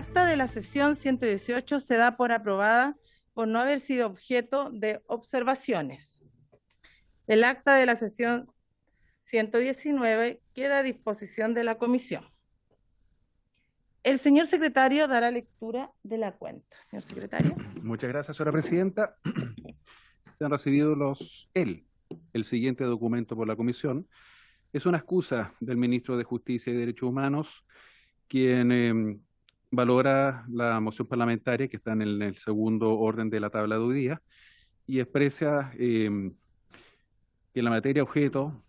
acta de la sesión 118 se da por aprobada por no haber sido objeto de observaciones. El acta de la sesión 119 queda a disposición de la comisión. El señor secretario dará lectura de la cuenta. Señor secretario. Muchas gracias, señora presidenta. Se han recibido el siguiente documento por la comisión. Es una excusa del ministro de Justicia y Derechos Humanos, quien valora la moción parlamentaria que está en el segundo orden de la tabla de hoy día y expresa que la materia objeto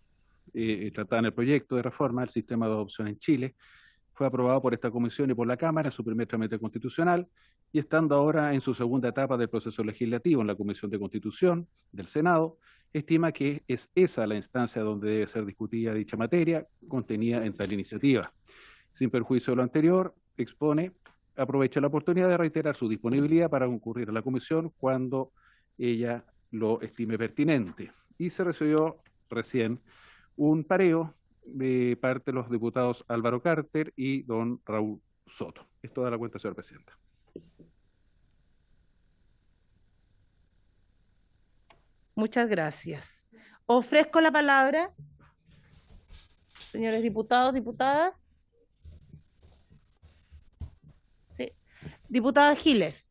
tratada en el proyecto de reforma del sistema de adopción en Chile fue aprobado por esta comisión y por la Cámara en su primer trámite constitucional y estando ahora en su segunda etapa del proceso legislativo en la Comisión de Constitución del Senado, estima que es esa la instancia donde debe ser discutida dicha materia contenida en tal iniciativa. Sin perjuicio de lo anterior, aprovecha la oportunidad de reiterar su disponibilidad para concurrir a la comisión cuando ella lo estime pertinente. Y se recibió recién un pareo de parte de los diputados Álvaro Carter y don Raúl Soto. Es toda la cuenta, señora presidenta. Muchas gracias. Ofrezco la palabra, señores diputados, diputadas. Sí. Diputada Giles.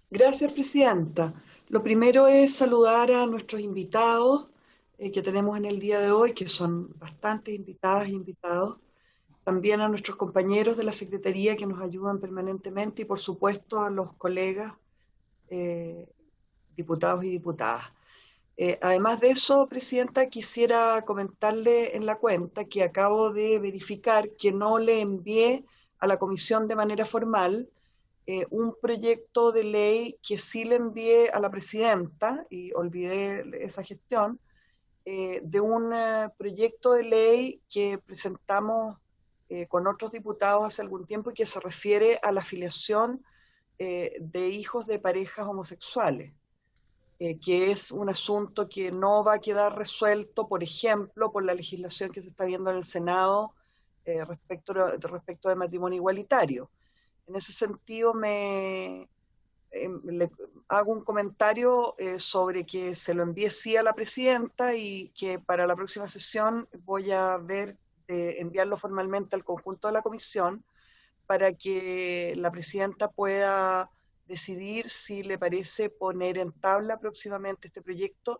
Gracias, presidenta. Lo primero es saludar a nuestros invitados que tenemos en el día de hoy, que son bastantes invitadas e invitados. También a nuestros compañeros de la Secretaría que nos ayudan permanentemente y, por supuesto, a los colegas diputados y diputadas. Además de eso, presidenta, quisiera comentarle en la cuenta que acabo de verificar que no le envié a la comisión de manera formal un proyecto de ley que sí le envié a la presidenta, y olvidé esa gestión, de un proyecto de ley que presentamos con otros diputados hace algún tiempo y que se refiere a la afiliación de hijos de parejas homosexuales, que es un asunto que no va a quedar resuelto, por ejemplo, por la legislación que se está viendo en el Senado respecto de matrimonio igualitario. En ese sentido, le hago un comentario sobre que se lo envíe sí a la presidenta y que para la próxima sesión voy a ver de enviarlo formalmente al conjunto de la comisión para que la presidenta pueda decidir si le parece poner en tabla próximamente este proyecto,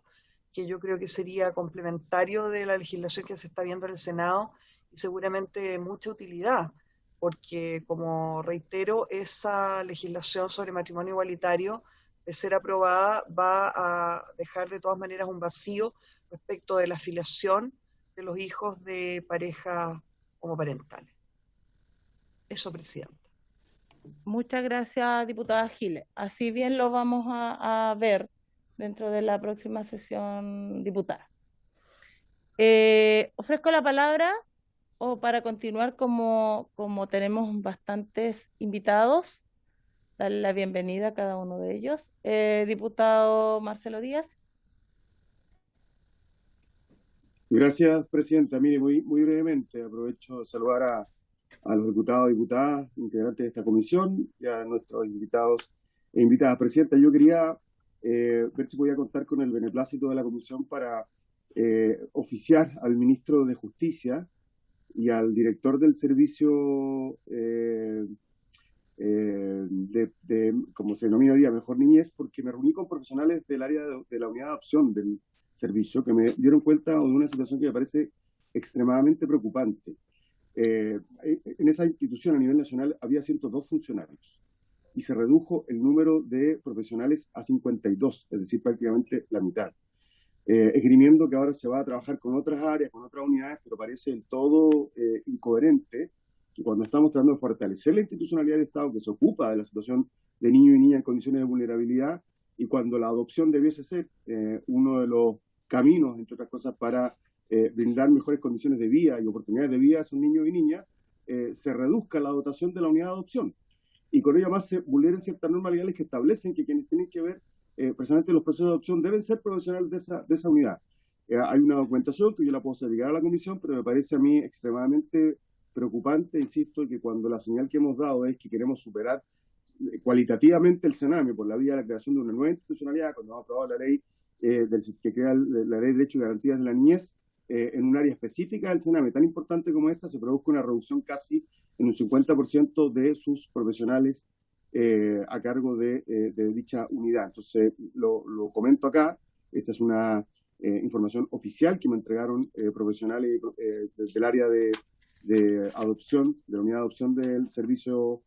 que yo creo que sería complementario de la legislación que se está viendo en el Senado y seguramente de mucha utilidad, porque, como reitero, esa legislación sobre matrimonio igualitario, de ser aprobada, va a dejar de todas maneras un vacío respecto de la afiliación de los hijos de parejas homoparentales. Eso, presidenta. Muchas gracias, diputada Giles. Así bien lo vamos a ver dentro de la próxima sesión, diputada. Ofrezco la palabra o para continuar como tenemos bastantes invitados, darle la bienvenida a cada uno de ellos. Diputado Marcelo Díaz. Gracias, presidenta. Mire, muy brevemente, aprovecho de saludar a los diputados y diputadas integrantes de esta comisión y a nuestros invitados e invitadas. Presidenta, yo quería ver si podía contar con el beneplácito de la comisión para oficiar al ministro de Justicia y al director del servicio como se denomina hoy día, Mejor Niñez, porque me reuní con profesionales del área de la unidad de adopción del servicio que me dieron cuenta de una situación que me parece extremadamente preocupante. En esa institución a nivel nacional había 102 funcionarios y se redujo el número de profesionales a 52, es decir, prácticamente la mitad. Esgrimiendo que ahora se va a trabajar con otras áreas, con otras unidades, pero parece del todo incoherente que cuando estamos tratando de fortalecer la institucionalidad del Estado que se ocupa de la situación de niños y niñas en condiciones de vulnerabilidad, y cuando la adopción debiese ser uno de los caminos, entre otras cosas, para brindar mejores condiciones de vida y oportunidades de vida a esos niños y niñas, se reduzca la dotación de la unidad de adopción. Y con ello además se vulneren ciertas normas legales que establecen que quienes tienen que ver precisamente los procesos de adopción deben ser profesionales de esa unidad. Hay una documentación que yo la puedo hacer llegar a la comisión, pero me parece a mí extremadamente preocupante, insisto, que cuando la señal que hemos dado es que queremos superar cualitativamente el Sename por la vía de la creación de una nueva institucionalidad, cuando hemos aprobado la ley que crea la Ley de Derechos y Garantías de la Niñez, en un área específica del Sename tan importante como esta, se produzca una reducción casi en un 50% de sus profesionales a cargo de dicha unidad. Entonces, lo comento acá. Esta es una información oficial que me entregaron profesionales del área de adopción, de la unidad de adopción del servicio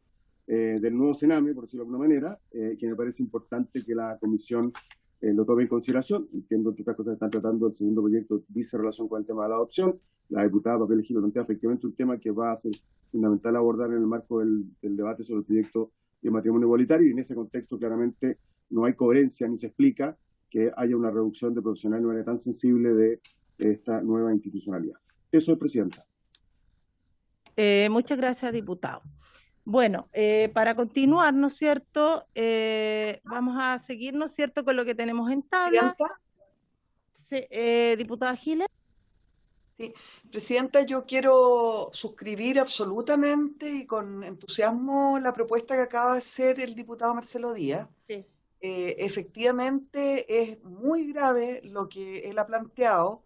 del nuevo Sename, por decirlo de alguna manera, que me parece importante que la comisión lo tome en consideración. Entiendo que otras cosas están tratando el segundo proyecto, dice relación con el tema de la adopción. La diputada Papel Gil plantea efectivamente un tema que va a ser fundamental abordar en el marco del debate sobre el proyecto de matrimonio igualitario, y en ese contexto claramente no hay coherencia ni se explica que haya una reducción de profesionales de manera tan sensible de esta nueva institucionalidad. Eso es, Presidenta. Muchas gracias, diputado. Bueno, para continuar, ¿no es cierto? Vamos a seguir, ¿no es cierto?, con lo que tenemos en tabla. Diputada Giles. Sí, Presidenta, yo quiero suscribir absolutamente y con entusiasmo la propuesta que acaba de hacer el diputado Marcelo Díaz. Sí. Efectivamente es muy grave lo que él ha planteado,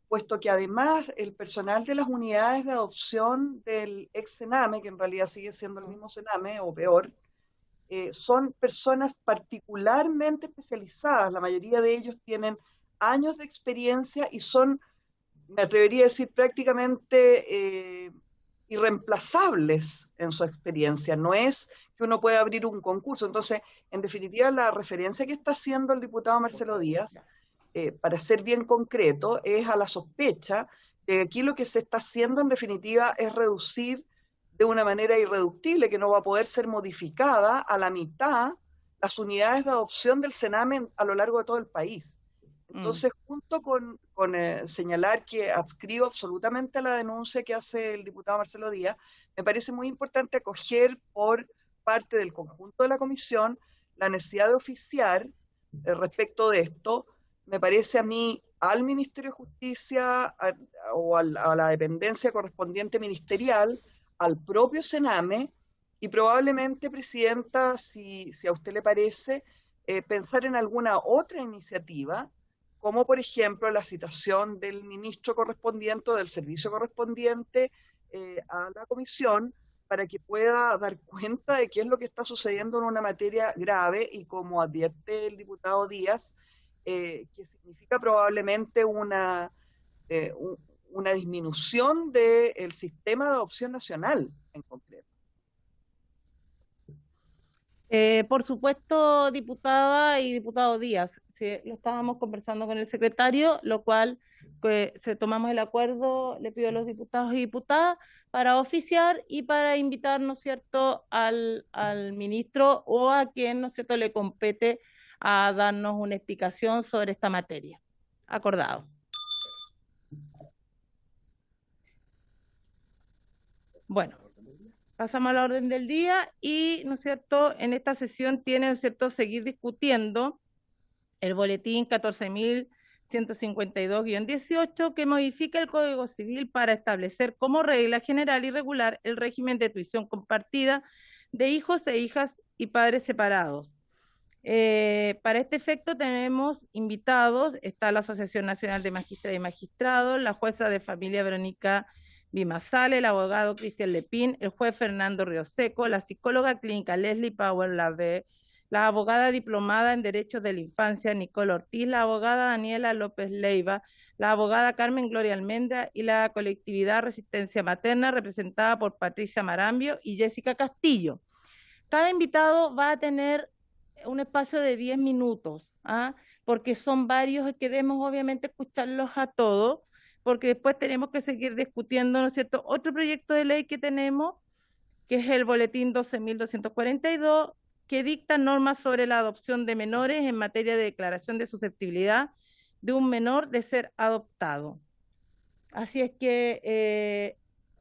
puesto que además el personal de las unidades de adopción del ex Sename, que en realidad sigue siendo el mismo Sename o peor, son personas particularmente especializadas. La mayoría de ellos tienen años de experiencia y son, me atrevería a decir, prácticamente irreemplazables en su experiencia. No es que uno pueda abrir un concurso. Entonces, en definitiva, la referencia que está haciendo el diputado Marcelo Díaz, para ser bien concreto, es a la sospecha de que aquí lo que se está haciendo en definitiva es reducir de una manera irreductible, que no va a poder ser modificada, a la mitad las unidades de adopción del Sename a lo largo de todo el país. Entonces, junto con señalar que adscribo absolutamente a la denuncia que hace el diputado Marcelo Díaz, me parece muy importante acoger por parte del conjunto de la comisión la necesidad de oficiar respecto de esto. Me parece a mí al Ministerio de Justicia o a la dependencia correspondiente ministerial, al propio Sename, y probablemente, Presidenta, si a usted le parece, pensar en alguna otra iniciativa, como por ejemplo la citación del ministro correspondiente o del servicio correspondiente a la comisión, para que pueda dar cuenta de qué es lo que está sucediendo en una materia grave y, como advierte el diputado Díaz, que significa probablemente una disminución del sistema de adopción nacional en concreto. Por supuesto, diputada y diputado Díaz, lo estábamos conversando con el secretario, lo cual tomamos el acuerdo, le pido a los diputados y diputadas para oficiar y para invitar, ¿no es cierto?, al ministro o a quien, ¿no es cierto?, le compete a darnos una explicación sobre esta materia. Acordado. Bueno, pasamos a la orden del día y, ¿no es cierto?, en esta sesión tiene, ¿no es cierto?, seguir discutiendo el boletín 14.152-18, que modifica el Código Civil para establecer como regla general y regular el régimen de tuición compartida de hijos e hijas y padres separados. Para este efecto tenemos invitados, está la Asociación Nacional de Magistradas y Magistrados, la jueza de familia Verónica Bimasale, el abogado Cristian Lepín, el juez Fernando Rioseco, la psicóloga clínica Leslie Power Lave, la abogada diplomada en Derechos de la Infancia Nicole Ortiz, la abogada Daniela López Leiva, la abogada Carmen Gloria Almendra y la colectividad Resistencia Materna, representada por Patricia Marambio y Jessica Castillo. Cada invitado va a tener un espacio de 10 minutos, porque son varios y queremos obviamente escucharlos a todos, porque después tenemos que seguir discutiendo, ¿no es cierto?, otro proyecto de ley que tenemos, que es el boletín 12.242, que dicta normas sobre la adopción de menores en materia de declaración de susceptibilidad de un menor de ser adoptado. Así es que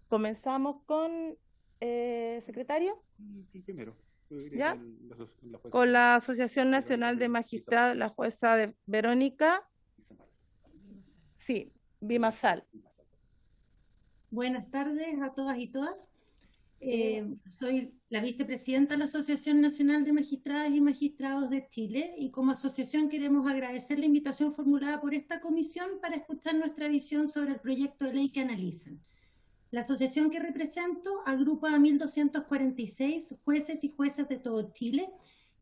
comenzamos con, secretario. Primero. ¿Ya? Con la Asociación Nacional de Magistrados, la jueza Verónica Sí, Bimasal. Buenas tardes a todas y todas. Soy la vicepresidenta de la Asociación Nacional de Magistradas y Magistrados de Chile, y como asociación queremos agradecer la invitación formulada por esta comisión para escuchar nuestra visión sobre el proyecto de ley que analizan. La asociación que represento agrupa a 1.246 jueces y juezas de todo Chile,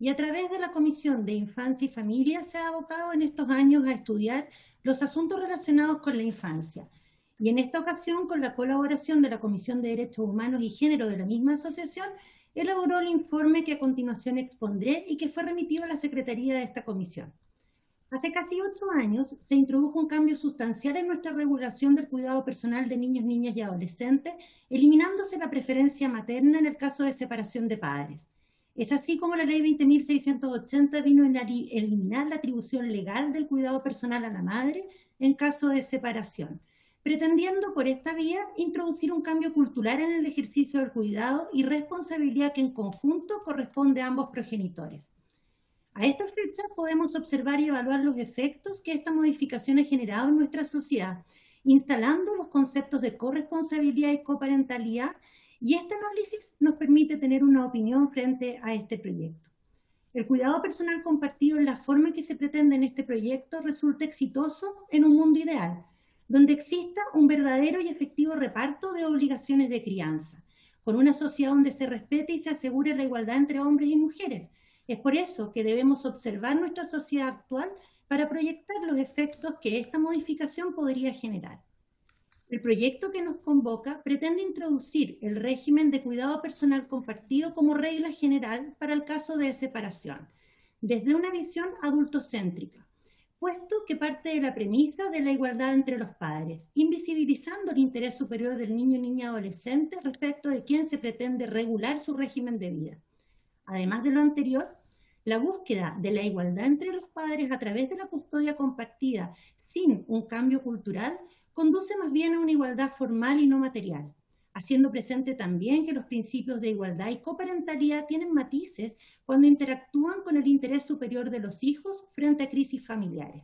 y a través de la Comisión de Infancia y Familia se ha abocado en estos años a estudiar los asuntos relacionados con la infancia. Y en esta ocasión, con la colaboración de la Comisión de Derechos Humanos y Género de la misma asociación, elaboró el informe que a continuación expondré y que fue remitido a la Secretaría de esta comisión. Hace casi 8 años se introdujo un cambio sustancial en nuestra regulación del cuidado personal de niños, niñas y adolescentes, eliminándose la preferencia materna en el caso de separación de padres. Es así como la Ley 20.680 vino a eliminar la atribución legal del cuidado personal a la madre en caso de separación, pretendiendo por esta vía introducir un cambio cultural en el ejercicio del cuidado y responsabilidad que en conjunto corresponde a ambos progenitores. A esta fecha podemos observar y evaluar los efectos que esta modificación ha generado en nuestra sociedad, instalando los conceptos de corresponsabilidad y coparentalidad, y este análisis nos permite tener una opinión frente a este proyecto. El cuidado personal compartido en la forma en que se pretende en este proyecto resulta exitoso en un mundo ideal, donde exista un verdadero y efectivo reparto de obligaciones de crianza, con una sociedad donde se respete y se asegure la igualdad entre hombres y mujeres. Es por eso que debemos observar nuestra sociedad actual para proyectar los efectos que esta modificación podría generar. El proyecto que nos convoca pretende introducir el régimen de cuidado personal compartido como regla general para el caso de separación, desde una visión adultocéntrica, puesto que parte de la premisa de la igualdad entre los padres, invisibilizando el interés superior del niño, niña, adolescente respecto de quién se pretende regular su régimen de vida. Además de lo anterior, la búsqueda de la igualdad entre los padres a través de la custodia compartida sin un cambio cultural conduce más bien a una igualdad formal y no material, haciendo presente también que los principios de igualdad y coparentalidad tienen matices cuando interactúan con el interés superior de los hijos frente a crisis familiares.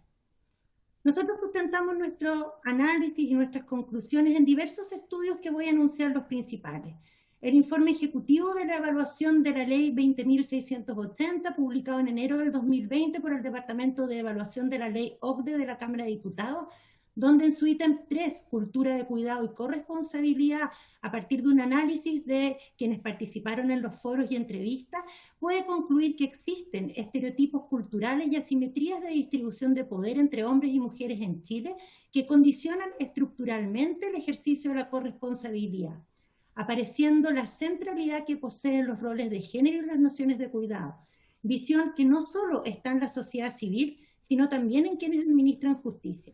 Nosotros sustentamos nuestro análisis y nuestras conclusiones en diversos estudios que voy a anunciar los principales. El informe ejecutivo de la evaluación de la Ley 20.680, publicado en enero del 2020 por el Departamento de Evaluación de la Ley OCDE de la Cámara de Diputados, donde en su ítem 3, cultura de cuidado y corresponsabilidad, a partir de un análisis de quienes participaron en los foros y entrevistas, puede concluir que existen estereotipos culturales y asimetrías de distribución de poder entre hombres y mujeres en Chile que condicionan estructuralmente el ejercicio de la corresponsabilidad, apareciendo la centralidad que poseen los roles de género y las nociones de cuidado, visión que no solo está en la sociedad civil, sino también en quienes administran justicia.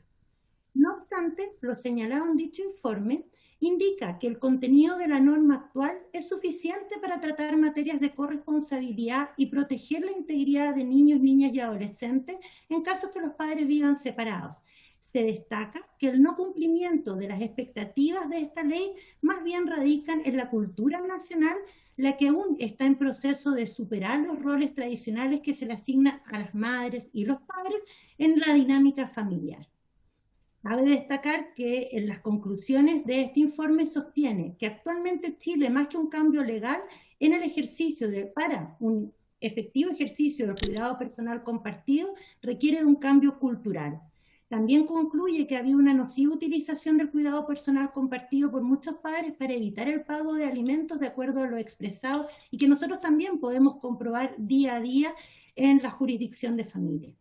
No obstante, lo señalado en dicho informe indica que el contenido de la norma actual es suficiente para tratar materias de corresponsabilidad y proteger la integridad de niños, niñas y adolescentes en caso que los padres vivan separados. Se destaca que el no cumplimiento de las expectativas de esta ley más bien radican en la cultura nacional, la que aún está en proceso de superar los roles tradicionales que se le asignan a las madres y los padres en la dinámica familiar. Cabe destacar que en las conclusiones de este informe sostiene que actualmente Chile, más que un cambio legal en el ejercicio para un efectivo ejercicio del cuidado personal compartido, requiere de un cambio cultural. También concluye que había una nociva utilización del cuidado personal compartido por muchos padres para evitar el pago de alimentos de acuerdo a lo expresado y que nosotros también podemos comprobar día a día en la jurisdicción de familia.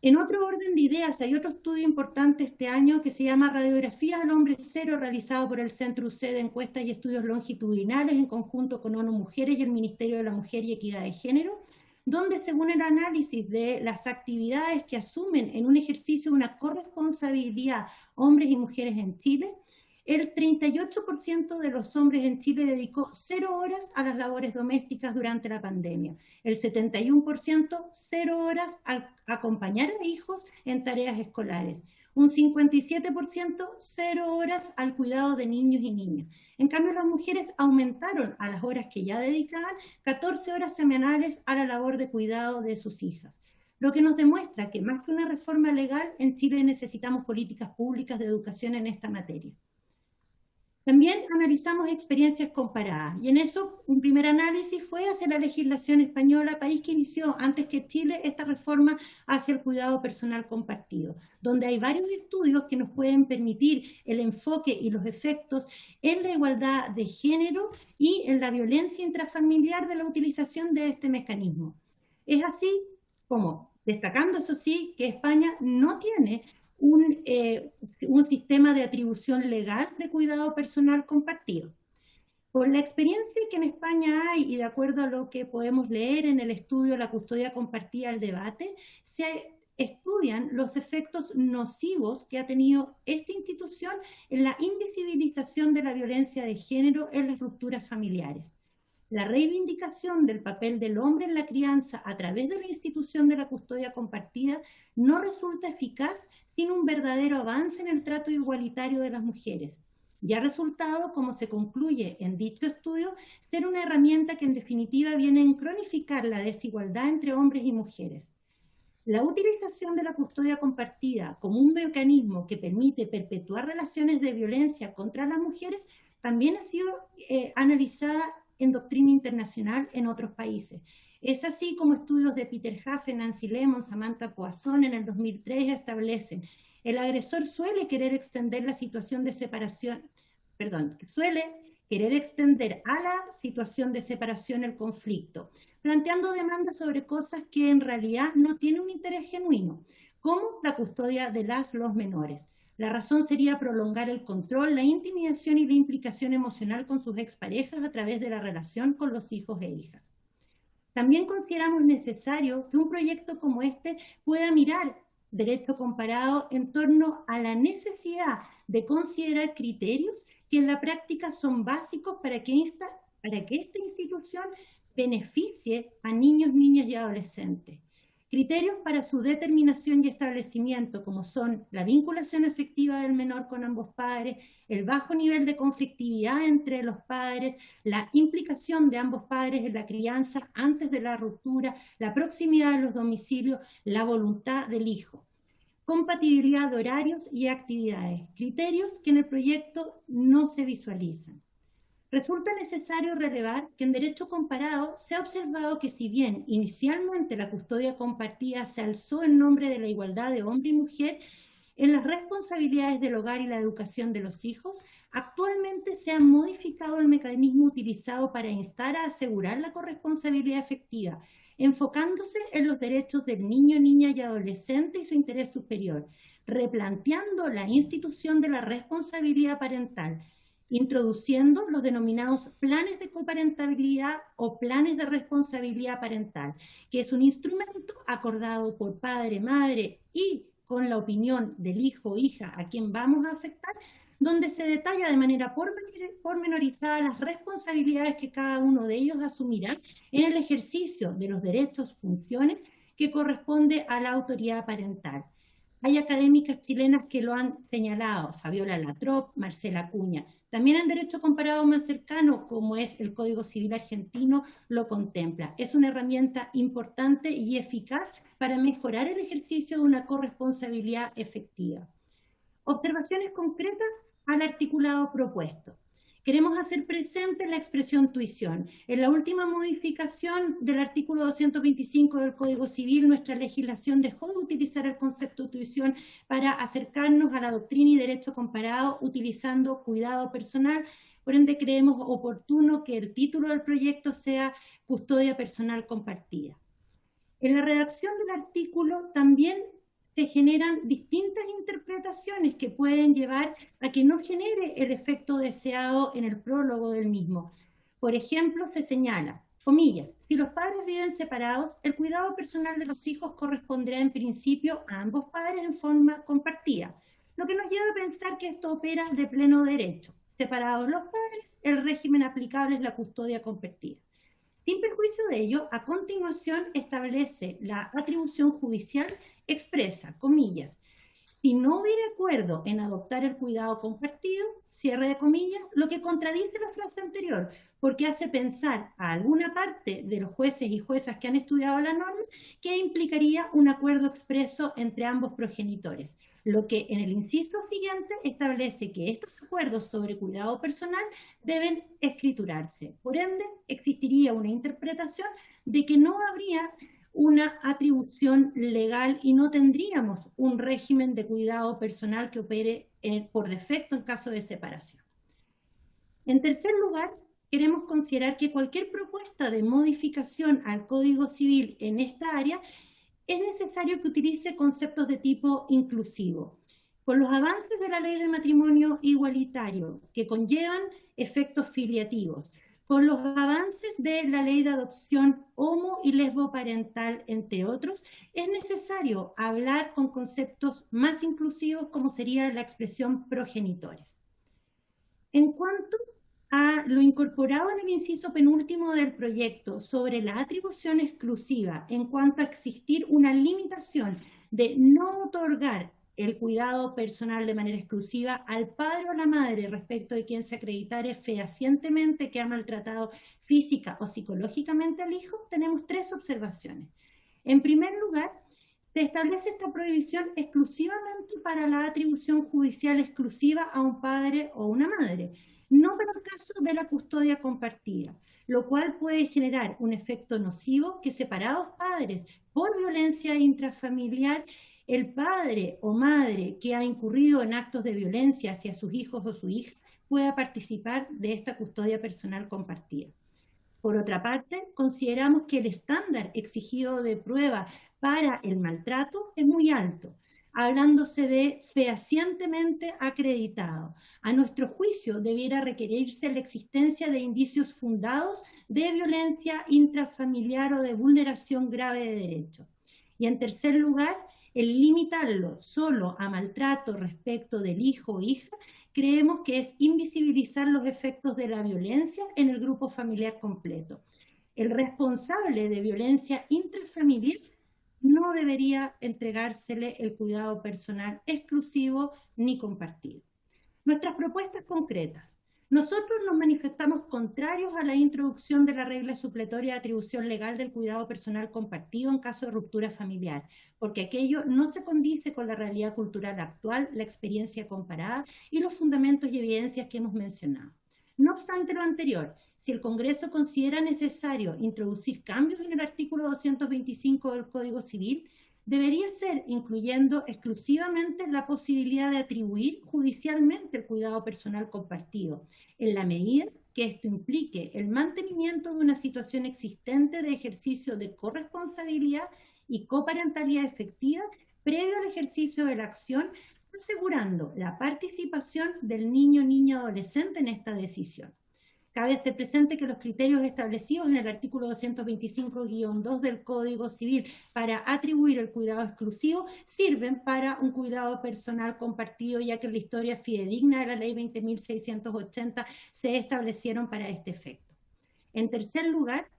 En otro orden de ideas, hay otro estudio importante este año que se llama Radiografías al Hombre Cero, realizado por el Centro UC de Encuestas y Estudios Longitudinales en conjunto con ONU Mujeres y el Ministerio de la Mujer y Equidad de Género, donde según el análisis de las actividades que asumen en un ejercicio de una corresponsabilidad hombres y mujeres en Chile, el 38% de los hombres en Chile dedicó 0 horas a las labores domésticas durante la pandemia. El 71% 0 horas a acompañar a hijos en tareas escolares. Un 57% 0 horas al cuidado de niños y niñas. En cambio, las mujeres aumentaron a las horas que ya dedicaban 14 horas semanales a la labor de cuidado de sus hijas. lo que nos demuestra que más que una reforma legal, en Chile necesitamos políticas públicas de educación en esta materia. También analizamos experiencias comparadas, y en eso un primer análisis fue hacia la legislación española, país que inició antes que Chile esta reforma hacia el cuidado personal compartido, donde hay varios estudios que nos pueden permitir el enfoque y los efectos en la igualdad de género y en la violencia intrafamiliar de la utilización de este mecanismo. Es así como, destacando eso sí, que España no tiene un sistema de atribución legal de cuidado personal compartido. Por la experiencia que en España hay, y de acuerdo a lo que podemos leer en el estudio La custodia compartida al debate, se estudian los efectos nocivos que ha tenido esta institución en la invisibilización de la violencia de género en las rupturas familiares. La reivindicación del papel del hombre en la crianza a través de la institución de la custodia compartida no resulta eficaz sin un verdadero avance en el trato igualitario de las mujeres. Y ha resultado, como se concluye en dicho estudio, ser una herramienta que en definitiva viene a cronificar la desigualdad entre hombres y mujeres. La utilización de la custodia compartida como un mecanismo que permite perpetuar relaciones de violencia contra las mujeres también ha sido analizada en doctrina internacional en otros países. Es así como estudios de Peter Jaffe, Nancy Lemon, Samantha Poisson en el 2003 establecen: el agresor suele querer extender la situación de separación, suele querer extender a la situación de separación el conflicto, planteando demandas sobre cosas que en realidad no tienen un interés genuino, como la custodia de los menores. La razón sería prolongar el control, la intimidación y la implicación emocional con sus exparejas a través de la relación con los hijos e hijas. También consideramos necesario que un proyecto como este pueda mirar derecho comparado en torno a la necesidad de considerar criterios que en la práctica son básicos para que esta institución beneficie a niños, niñas y adolescentes. Criterios para su determinación y establecimiento, como son la vinculación afectiva del menor con ambos padres, el bajo nivel de conflictividad entre los padres, la implicación de ambos padres en la crianza antes de la ruptura, la proximidad de los domicilios, la voluntad del hijo, compatibilidad de horarios y actividades, criterios que en el proyecto no se visualizan. Resulta necesario relevar que en derecho comparado se ha observado que si bien inicialmente la custodia compartida se alzó en nombre de la igualdad de hombre y mujer en las responsabilidades del hogar y la educación de los hijos, actualmente se ha modificado el mecanismo utilizado para instar a asegurar la corresponsabilidad efectiva, enfocándose en los derechos del niño, niña y adolescente y su interés superior, replanteando la institución de la responsabilidad parental, introduciendo los denominados planes de coparentabilidad o planes de responsabilidad parental, que es un instrumento acordado por padre, madre y con la opinión del hijo o hija a quien vamos a afectar, donde se detalla de manera pormenorizada las responsabilidades que cada uno de ellos asumirá en el ejercicio de los derechos, funciones que corresponde a la autoridad parental. Hay académicas chilenas que lo han señalado, Fabiola Latrop, Marcela Acuña. También en derecho comparado más cercano, como es el Código Civil argentino, lo contempla. Es una herramienta importante y eficaz para mejorar el ejercicio de una corresponsabilidad efectiva. Observaciones concretas al articulado propuesto. Queremos hacer presente la expresión tuición. En la última modificación del artículo 225 del Código Civil, nuestra legislación dejó de utilizar el concepto tuición para acercarnos a la doctrina y derecho comparado utilizando cuidado personal. Por ende, creemos oportuno que el título del proyecto sea custodia personal compartida. En la redacción del artículo también se generan distintas interpretaciones que pueden llevar a que no genere el efecto deseado en el prólogo del mismo. Por ejemplo, se señala, comillas, si los padres viven separados, el cuidado personal de los hijos corresponderá en principio a ambos padres en forma compartida, lo que nos lleva a pensar que esto opera de pleno derecho. Separados los padres, el régimen aplicable es la custodia compartida. Sin perjuicio de ello, a continuación establece la atribución judicial expresa, comillas, Si no hubiera acuerdo en adoptar el cuidado compartido, cierre de comillas, lo que contradice la frase anterior, porque hace pensar a alguna parte de los jueces y juezas que han estudiado la norma que implicaría un acuerdo expreso entre ambos progenitores, lo que en el inciso siguiente establece que estos acuerdos sobre cuidado personal deben escriturarse. Por ende, existiría una interpretación de que no habría una atribución legal y no tendríamos un régimen de cuidado personal que opere por defecto en caso de separación. En tercer lugar, queremos considerar que cualquier propuesta de modificación al Código Civil en esta área es necesario que utilice conceptos de tipo inclusivo. Con los avances de la ley de matrimonio igualitario que conllevan efectos filiativos, con los avances de la ley de adopción homo y lesboparental, entre otros, es necesario hablar con conceptos más inclusivos como sería la expresión progenitores. En cuanto a lo incorporado en el inciso penúltimo del proyecto sobre la atribución exclusiva en cuanto a existir una limitación de no otorgar el cuidado personal de manera exclusiva al padre o la madre respecto de quien se acreditare fehacientemente que ha maltratado física o psicológicamente al hijo, tenemos tres observaciones. En primer lugar, se establece esta prohibición exclusivamente para la atribución judicial exclusiva a un padre o una madre, no para el caso de la custodia compartida, lo cual puede generar un efecto nocivo que separados padres por violencia intrafamiliar, el padre o madre que ha incurrido en actos de violencia hacia sus hijos o su hija pueda participar de esta custodia personal compartida. Por otra parte, consideramos que el estándar exigido de prueba para el maltrato es muy alto, hablándose de fehacientemente acreditado. A nuestro juicio, debiera requerirse la existencia de indicios fundados de violencia intrafamiliar o de vulneración grave de derechos. Y en tercer lugar, el limitarlo solo a maltrato respecto del hijo o hija, creemos que es invisibilizar los efectos de la violencia en el grupo familiar completo. El responsable de violencia intrafamiliar no debería entregársele el cuidado personal exclusivo ni compartido. Nuestras propuestas concretas. Nosotros nos manifestamos contrarios a la introducción de la regla supletoria de atribución legal del cuidado personal compartido en caso de ruptura familiar, porque aquello no se condice con la realidad cultural actual, la experiencia comparada y los fundamentos y evidencias que hemos mencionado. No obstante lo anterior, si el Congreso considera necesario introducir cambios en el artículo 225 del Código Civil, debería ser incluyendo exclusivamente la posibilidad de atribuir judicialmente el cuidado personal compartido, en la medida que esto implique el mantenimiento de una situación existente de ejercicio de corresponsabilidad y coparentalidad efectiva previo al ejercicio de la acción, asegurando la participación del niño, niña o adolescente en esta decisión. Cabe hacer presente que los criterios establecidos en el artículo 225-2 del Código Civil para atribuir el cuidado exclusivo sirven para un cuidado personal compartido, ya que en la historia fidedigna de la Ley 20.680 se establecieron para este efecto. En tercer lugar,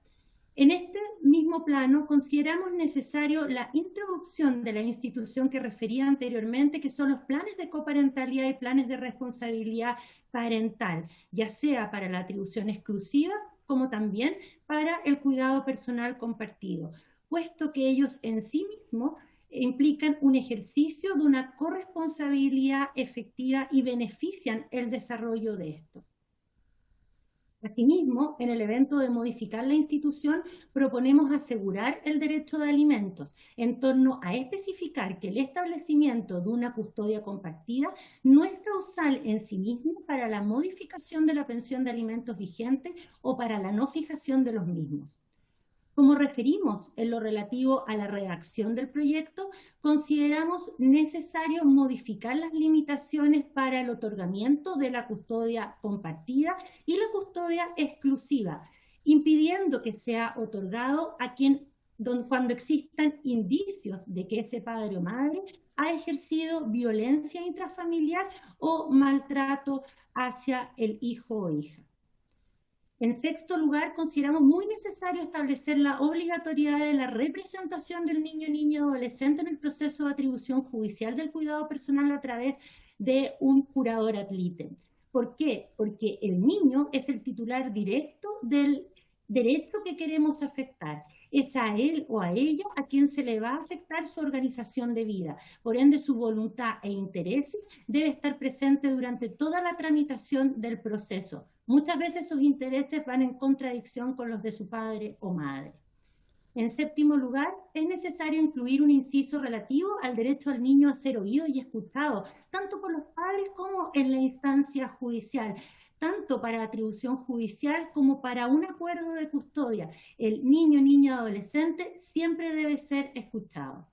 en este mismo plano consideramos necesario la introducción de la institución que refería anteriormente, que son los planes de coparentalidad y planes de responsabilidad parental, ya sea para la atribución exclusiva como también para el cuidado personal compartido, puesto que ellos en sí mismos implican un ejercicio de una corresponsabilidad efectiva y benefician el desarrollo de esto. Asimismo, en el evento de modificar la institución, proponemos asegurar el derecho de alimentos en torno a especificar que el establecimiento de una custodia compartida no es causal en sí mismo para la modificación de la pensión de alimentos vigente o para la no fijación de los mismos. Como referimos en lo relativo a la redacción del proyecto, consideramos necesario modificar las limitaciones para el otorgamiento de la custodia compartida y la custodia exclusiva, impidiendo que sea otorgado a quien, cuando existan indicios de que ese padre o madre ha ejercido violencia intrafamiliar o maltrato hacia el hijo o hija. En sexto lugar, consideramos muy necesario establecer la obligatoriedad de la representación del niño, niña o adolescente en el proceso de atribución judicial del cuidado personal a través de un curador ad litem. ¿Por qué? Porque el niño es el titular directo del derecho que queremos afectar. Es a él o a ella a quien se le va a afectar su organización de vida. Por ende, su voluntad e intereses debe estar presente durante toda la tramitación del proceso. Muchas veces sus intereses van en contradicción con los de su padre o madre. En séptimo lugar, es necesario incluir un inciso relativo al derecho al niño a ser oído y escuchado, tanto por los padres como en la instancia judicial, tanto para atribución judicial como para un acuerdo de custodia. El niño, niña, adolescente siempre debe ser escuchado.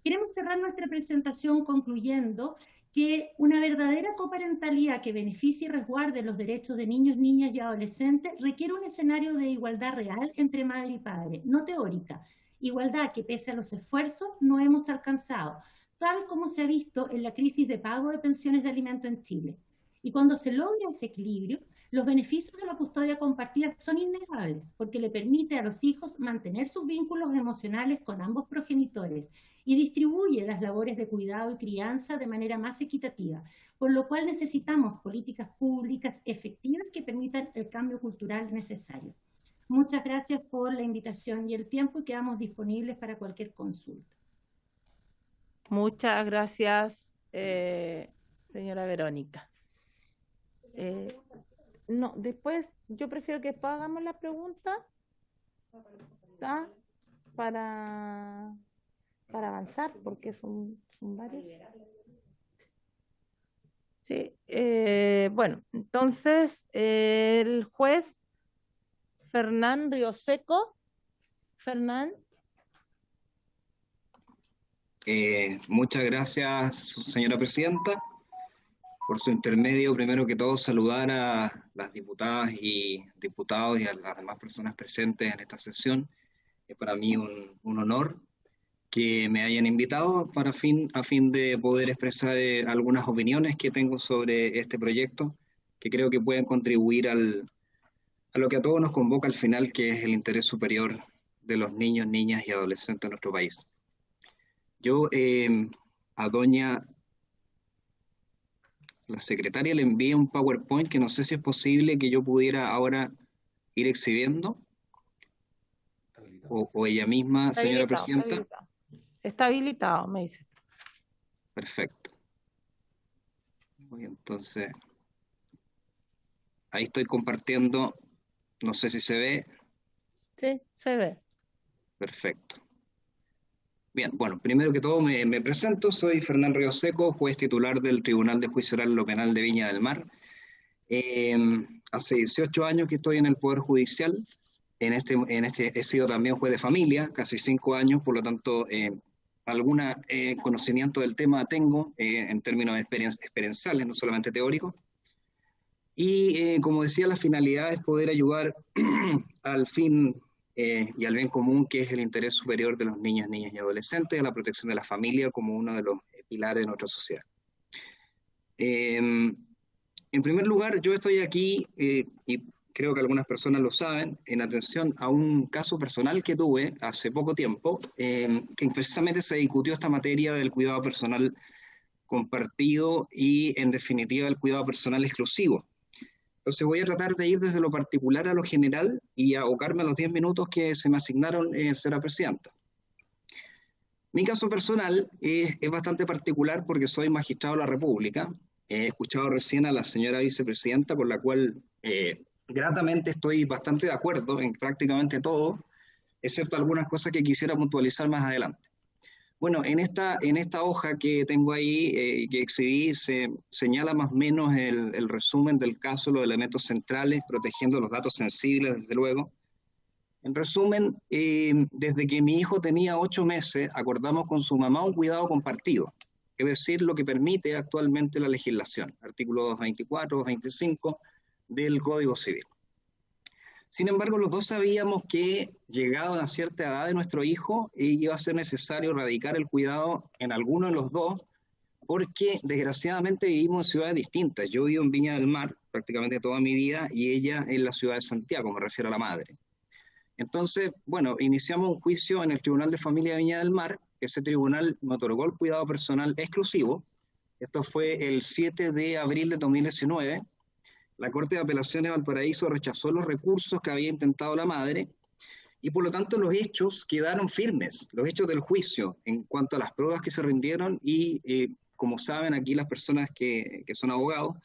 Queremos cerrar nuestra presentación concluyendo que una verdadera coparentalidad que beneficie y resguarde los derechos de niños, niñas y adolescentes requiere un escenario de igualdad real entre madre y padre, no teórica. Igualdad que pese a los esfuerzos no hemos alcanzado, tal como se ha visto en la crisis de pago de pensiones de alimento en Chile. Y cuando se logra ese equilibrio, los beneficios de la custodia compartida son innegables, porque le permite a los hijos mantener sus vínculos emocionales con ambos progenitores y distribuye las labores de cuidado y crianza de manera más equitativa, por lo cual necesitamos políticas públicas efectivas que permitan el cambio cultural necesario. Muchas gracias por la invitación y el tiempo y quedamos disponibles para cualquier consulta. Muchas gracias, señora Verónica. No, después, yo prefiero que después hagamos la pregunta, ¿tá? Para avanzar, porque son varios. Sí, bueno, entonces, el juez Fernán Rioseco. Fernán. Muchas gracias, señora presidenta. Por su intermedio, primero que todo, saludar a las diputadas y diputados y a las demás personas presentes en esta sesión. Es para mí un honor que me hayan invitado a fin de poder expresar algunas opiniones que tengo sobre este proyecto, que creo que pueden contribuir a lo que a todos nos convoca al final, que es el interés superior de los niños, niñas y adolescentes de nuestro país. Yo a la secretaria le envié un PowerPoint que no sé si es posible que yo pudiera ahora ir exhibiendo, o ella misma, señora presidenta. Está habilitado, me dice. Perfecto. Entonces, ahí estoy compartiendo, no sé si se ve. Sí, se ve. Perfecto. Bien, bueno, primero que todo me presento, soy Fernán Rioseco, juez titular del Tribunal de Juicio Oral Lo Penal de Viña del Mar. Hace 18 años que estoy en el Poder Judicial, he sido también juez de familia, casi 5 años, por lo tanto, algún conocimiento del tema tengo en términos experienciales, no solamente teóricos. Y como decía, la finalidad es poder ayudar al fin y al bien común, que es el interés superior de los niños, niñas y adolescentes, a la protección de la familia como uno de los pilares de nuestra sociedad. En primer lugar, yo estoy aquí, y creo que algunas personas lo saben, en atención a un caso personal que tuve hace poco tiempo, que precisamente se discutió esta materia del cuidado personal compartido y, en definitiva, el cuidado personal exclusivo. Entonces voy a tratar de ir desde lo particular a lo general y a abocarme a los 10 minutos que se me asignaron, señora presidenta. Mi caso personal es bastante particular porque soy magistrado de la República. He escuchado recién a la señora vicepresidenta, por la cual gratamente estoy bastante de acuerdo en prácticamente todo, excepto algunas cosas que quisiera puntualizar más adelante. Bueno, en esta hoja que tengo ahí, que exhibí, se señala más o menos el resumen del caso, los elementos centrales, protegiendo los datos sensibles, desde luego. En resumen, desde que mi hijo tenía 8 meses, acordamos con su mamá un cuidado compartido, es decir, lo que permite actualmente la legislación, artículos 224, 225 del Código Civil. Sin embargo, los dos sabíamos que, llegado a una cierta edad de nuestro hijo, iba a ser necesario radicar el cuidado en alguno de los dos, porque desgraciadamente vivimos en ciudades distintas. Yo vivo en Viña del Mar prácticamente toda mi vida y ella en la ciudad de Santiago, me refiero a la madre. Entonces, bueno, iniciamos un juicio en el Tribunal de Familia de Viña del Mar. Ese tribunal me otorgó el cuidado personal exclusivo. Esto fue el 7 de abril de 2019. La Corte de Apelaciones de Valparaíso rechazó los recursos que había intentado la madre y por lo tanto los hechos quedaron firmes, los hechos del juicio en cuanto a las pruebas que se rindieron y como saben aquí las personas que son abogados,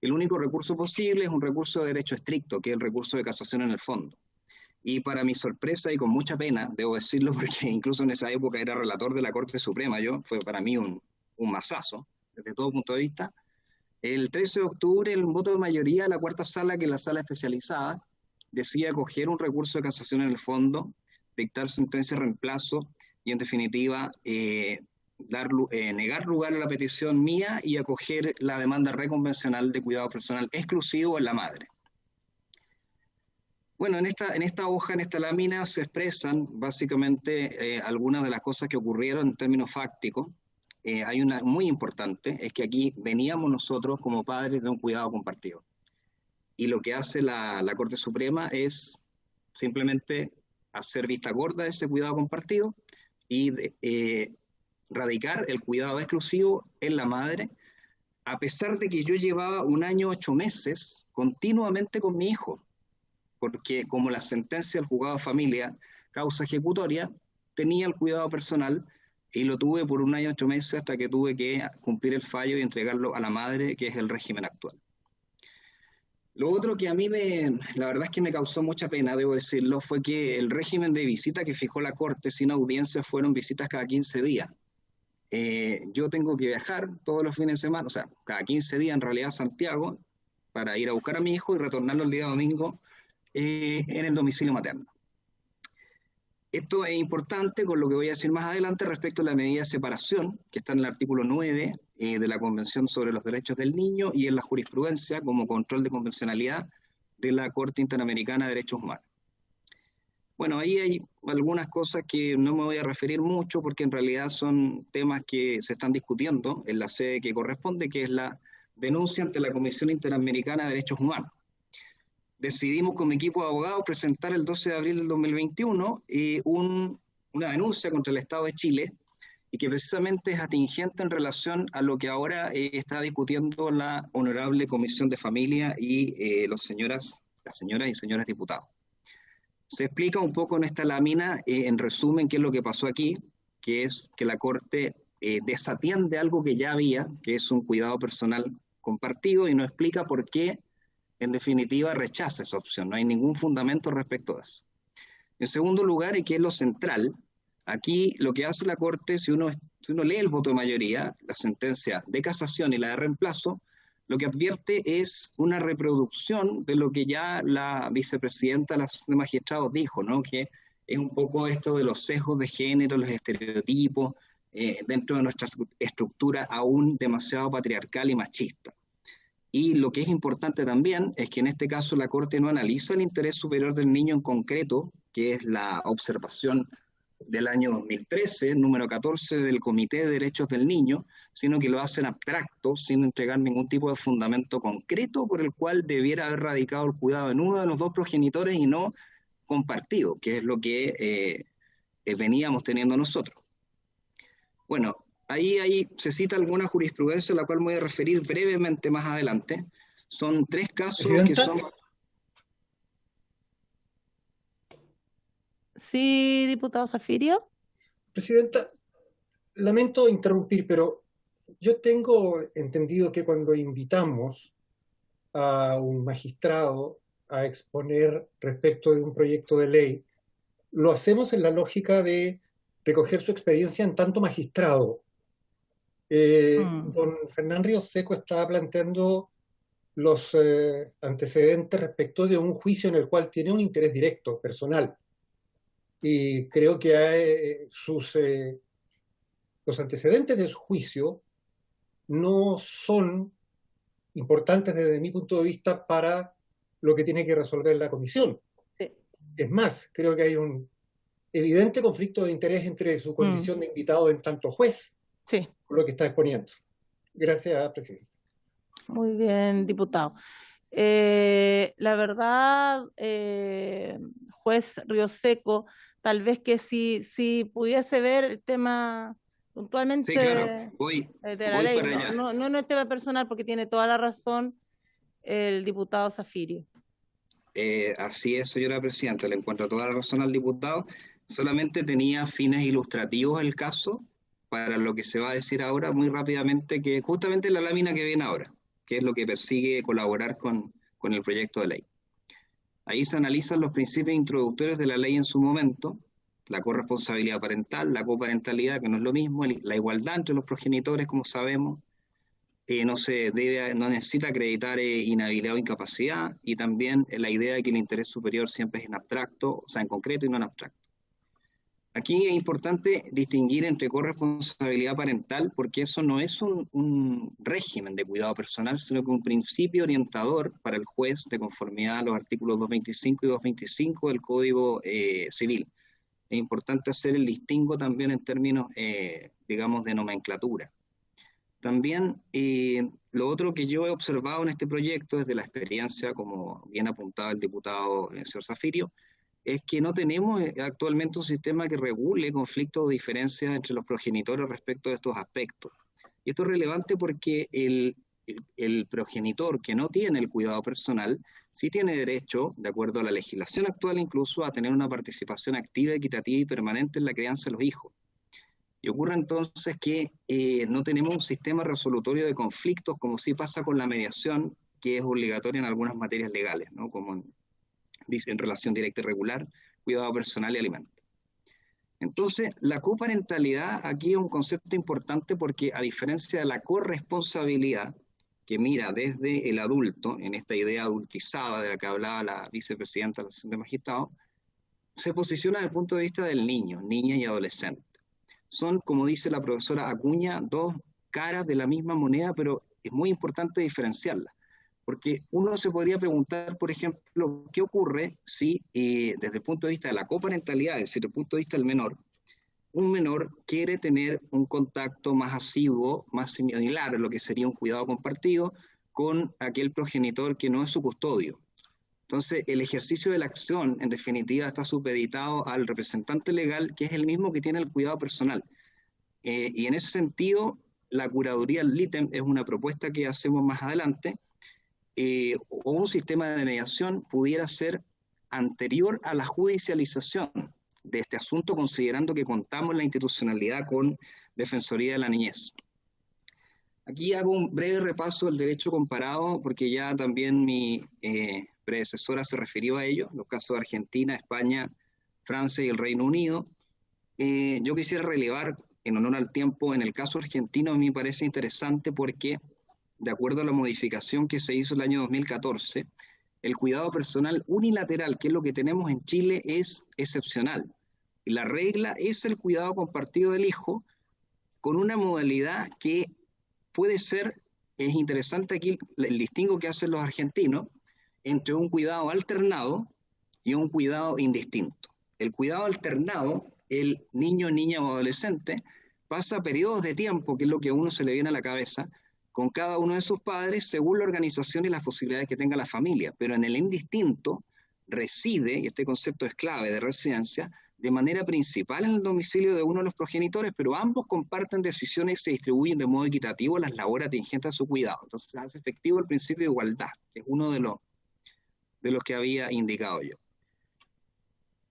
el único recurso posible es un recurso de derecho estricto, que es el recurso de casación en el fondo. Y para mi sorpresa y con mucha pena, debo decirlo, porque incluso en esa época era relator de la Corte Suprema, fue para mí un masazo, desde todo punto de vista. El 13 de octubre, el voto de mayoría de la cuarta sala, que es la sala especializada, decide acoger un recurso de casación en el fondo, dictar sentencia de reemplazo y, en definitiva, negar lugar a la petición mía y acoger la demanda reconvencional de cuidado personal exclusivo en la madre. Bueno, en esta hoja, en esta lámina, se expresan básicamente algunas de las cosas que ocurrieron en términos fácticos. Hay una muy importante, es que aquí veníamos nosotros como padres de un cuidado compartido. Y lo que hace la Corte Suprema es simplemente hacer vista gorda de ese cuidado compartido y radicar el cuidado exclusivo en la madre, a pesar de que yo llevaba 1 año 8 meses continuamente con mi hijo, porque como la sentencia del juzgado de familia, causa ejecutoria, tenía el cuidado personal y lo tuve por 1 año 8 meses hasta que tuve que cumplir el fallo y entregarlo a la madre, que es el régimen actual. Lo otro que a mí la verdad es que me causó mucha pena, debo decirlo, fue que el régimen de visita que fijó la Corte sin audiencia fueron visitas cada 15 días. Yo tengo que viajar todos los fines de semana, o sea, cada 15 días en realidad a Santiago, para ir a buscar a mi hijo y retornarlo el día domingo en el domicilio materno. Esto es importante con lo que voy a decir más adelante respecto a la medida de separación, que está en el artículo 9 de la Convención sobre los Derechos del Niño y en la jurisprudencia como control de convencionalidad de la Corte Interamericana de Derechos Humanos. Bueno, ahí hay algunas cosas que no me voy a referir mucho porque en realidad son temas que se están discutiendo en la sede que corresponde, que es la denuncia ante la Comisión Interamericana de Derechos Humanos. Decidimos con mi equipo de abogados presentar el 12 de abril del 2021 una denuncia contra el Estado de Chile y que precisamente es atingente en relación a lo que ahora está discutiendo la Honorable Comisión de Familia y las señoras y señores diputados. Se explica un poco en esta lámina, en resumen, qué es lo que pasó aquí, que es que la Corte desatiende algo que ya había, que es un cuidado personal compartido, y no explica por qué en definitiva rechaza esa opción, no hay ningún fundamento respecto a eso. En segundo lugar, y que es lo central, aquí lo que hace la Corte, si uno lee el voto de mayoría, la sentencia de casación y la de reemplazo, lo que advierte es una reproducción de lo que ya la vicepresidenta de magistrados dijo, ¿no? Que es un poco esto de los sesgos de género, los estereotipos, dentro de nuestra estructura aún demasiado patriarcal y machista. Y lo que es importante también es que en este caso la Corte no analiza el interés superior del niño en concreto, que es la observación del año 2013, número 14 del Comité de Derechos del Niño, sino que lo hacen abstracto, sin entregar ningún tipo de fundamento concreto por el cual debiera haber radicado el cuidado en uno de los dos progenitores y no compartido, que es lo que veníamos teniendo nosotros. Bueno, ahí se cita alguna jurisprudencia a la cual me voy a referir brevemente más adelante. Son 3 casos que son... Sí, diputado Zafirio. Presidenta, lamento interrumpir, pero yo tengo entendido que cuando invitamos a un magistrado a exponer respecto de un proyecto de ley, lo hacemos en la lógica de recoger su experiencia en tanto magistrado. Don Fernán Ríos Seco estaba planteando los antecedentes respecto de un juicio en el cual tiene un interés directo, personal. Y creo que los antecedentes de su juicio no son importantes desde mi punto de vista para lo que tiene que resolver la comisión. Sí. Es más, creo que hay un evidente conflicto de interés entre su condición de invitado en tanto juez, Sí. con lo que está exponiendo. Gracias, presidente. Muy bien, diputado. La verdad, juez Rioseco, tal vez que si pudiese ver el tema puntualmente Sí, claro, voy de la ley, para allá. no es tema personal, porque tiene toda la razón el diputado Zafirio. Así es, señora presidenta, le encuentro toda la razón al diputado. Solamente tenía fines ilustrativos el caso para lo que se va a decir ahora muy rápidamente, que justamente la lámina que viene ahora, que es lo que persigue colaborar con el proyecto de ley. Ahí se analizan los principios introductorios de la ley en su momento, la corresponsabilidad parental, la coparentalidad, que no es lo mismo, la igualdad entre los progenitores, como sabemos, no necesita acreditar inhabilidad o incapacidad, y también la idea de que el interés superior siempre es en abstracto, o sea, en concreto y no en abstracto. Aquí es importante distinguir entre corresponsabilidad parental, porque eso no es un régimen de cuidado personal, sino que un principio orientador para el juez de conformidad a los artículos 225 y 225 del Código Civil. Es importante hacer el distingo también en términos, digamos, de nomenclatura. También lo otro que yo he observado en este proyecto desde la experiencia, como bien apuntaba el diputado señor Zafirio, es que no tenemos actualmente un sistema que regule conflictos o diferencias entre los progenitores respecto de estos aspectos. Y esto es relevante porque el progenitor que no tiene el cuidado personal sí tiene derecho, de acuerdo a la legislación actual incluso, a tener una participación activa, equitativa y permanente en la crianza de los hijos. Y ocurre entonces que no tenemos un sistema resolutorio de conflictos como sí pasa con la mediación, que es obligatoria en algunas materias legales, ¿no? Como en relación directa y regular, cuidado personal y alimento. Entonces, la coparentalidad aquí es un concepto importante porque, a diferencia de la corresponsabilidad, que mira desde el adulto, en esta idea adultizada de la que hablaba la vicepresidenta de la Asociación de Magistrados, se posiciona desde el punto de vista del niño, niña y adolescente. Son, como dice la profesora Acuña, dos caras de la misma moneda, pero es muy importante diferenciarlas. Porque uno se podría preguntar, por ejemplo, ¿qué ocurre si desde el punto de vista de la coparentalidad, es decir, desde el punto de vista del menor, un menor quiere tener un contacto más asiduo, más similar a lo que sería un cuidado compartido, con aquel progenitor que no es su custodio? Entonces, el ejercicio de la acción, en definitiva, está supeditado al representante legal, que es el mismo que tiene el cuidado personal. Y en ese sentido, la curaduría al litem es una propuesta que hacemos más adelante, o un sistema de mediación pudiera ser anterior a la judicialización de este asunto, considerando que contamos en la institucionalidad con Defensoría de la Niñez. Aquí hago un breve repaso del derecho comparado, porque ya también mi predecesora se refirió a ello, los casos de Argentina, España, Francia y el Reino Unido. Yo quisiera relevar, en honor al tiempo, en el caso argentino a mí me parece interesante porque, de acuerdo a la modificación que se hizo el año 2014, el cuidado personal unilateral, que es lo que tenemos en Chile, es excepcional. Y la regla es el cuidado compartido del hijo, con una modalidad que puede ser, es interesante aquí el distingo que hacen los argentinos, entre un cuidado alternado y un cuidado indistinto. El cuidado alternado, el niño, niña o adolescente, pasa periodos de tiempo, que es lo que a uno se le viene a la cabeza, con cada uno de sus padres según la organización y las posibilidades que tenga la familia. Pero en el indistinto reside, y este concepto es clave de residencia, de manera principal en el domicilio de uno de los progenitores, pero ambos comparten decisiones y se distribuyen de modo equitativo las labores atingentes a su cuidado. Entonces se hace efectivo el principio de igualdad, que es uno de los que había indicado yo.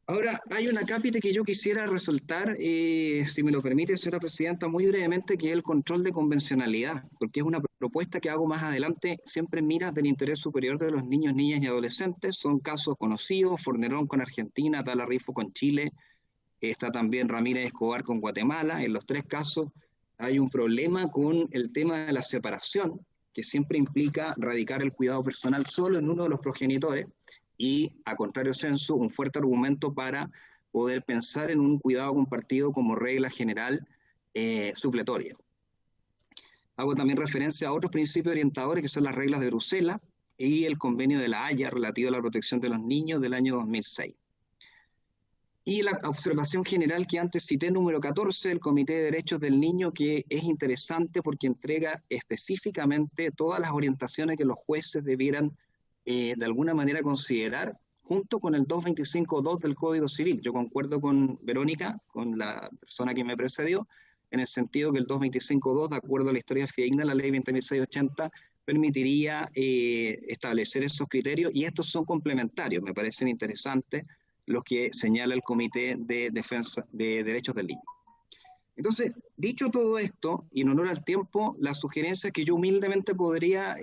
Ahora, hay una cápita que yo quisiera resaltar, si me lo permite, señora presidenta, muy brevemente, que es el control de convencionalidad, porque es una propuesta que hago más adelante, siempre en miras del interés superior de los niños, niñas y adolescentes. Son casos conocidos, Fornerón con Argentina, Talarrifo con Chile, está también Ramírez Escobar con Guatemala. En los tres casos hay un problema con el tema de la separación, que siempre implica radicar el cuidado personal solo en uno de los progenitores, y, a contrario censo, un fuerte argumento para poder pensar en un cuidado compartido como regla general supletoria. Hago también referencia a otros principios orientadores, que son las reglas de Bruselas y el convenio de la Haya relativo a la protección de los niños del año 2006. Y la observación general que antes cité, número 14, del Comité de Derechos del Niño, que es interesante porque entrega específicamente todas las orientaciones que los jueces debieran de alguna manera considerar, junto con el 225.2 del Código Civil. Yo concuerdo con Verónica, con la persona que me precedió, en el sentido que el 225.2, de acuerdo a la historia fidedigna de la ley 20.680, permitiría establecer esos criterios, y estos son complementarios, me parecen interesantes los que señala el Comité de Defensa de Derechos del Niño. Entonces, dicho todo esto, y en honor al tiempo, las sugerencias que yo humildemente podría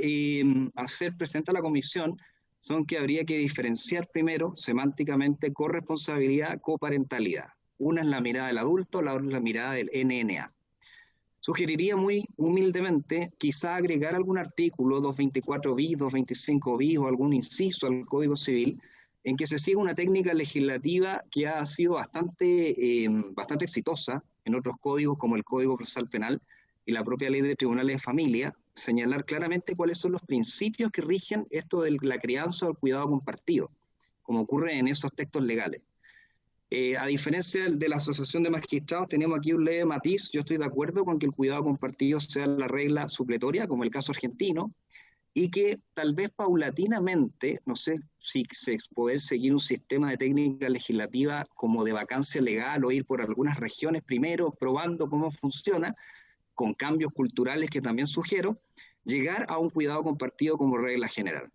hacer presente a la Comisión son que habría que diferenciar primero semánticamente corresponsabilidad, coparentalidad. Una es la mirada del adulto, la otra es la mirada del NNA. Sugeriría muy humildemente quizá agregar algún artículo, 224 bis, 225 bis o algún inciso al Código Civil, en que se siga una técnica legislativa que ha sido bastante exitosa en otros códigos, como el Código Procesal Penal y la propia Ley de Tribunales de Familia, señalar claramente cuáles son los principios que rigen esto de la crianza o el cuidado compartido, como ocurre en esos textos legales. A diferencia de la Asociación de Magistrados, tenemos aquí un leve matiz. Yo estoy de acuerdo con que el cuidado compartido sea la regla supletoria, como el caso argentino, y que tal vez paulatinamente, no sé si poder seguir un sistema de técnica legislativa como de vacancia legal o ir por algunas regiones primero probando cómo funciona, con cambios culturales que también sugiero, llegar a un cuidado compartido como regla general.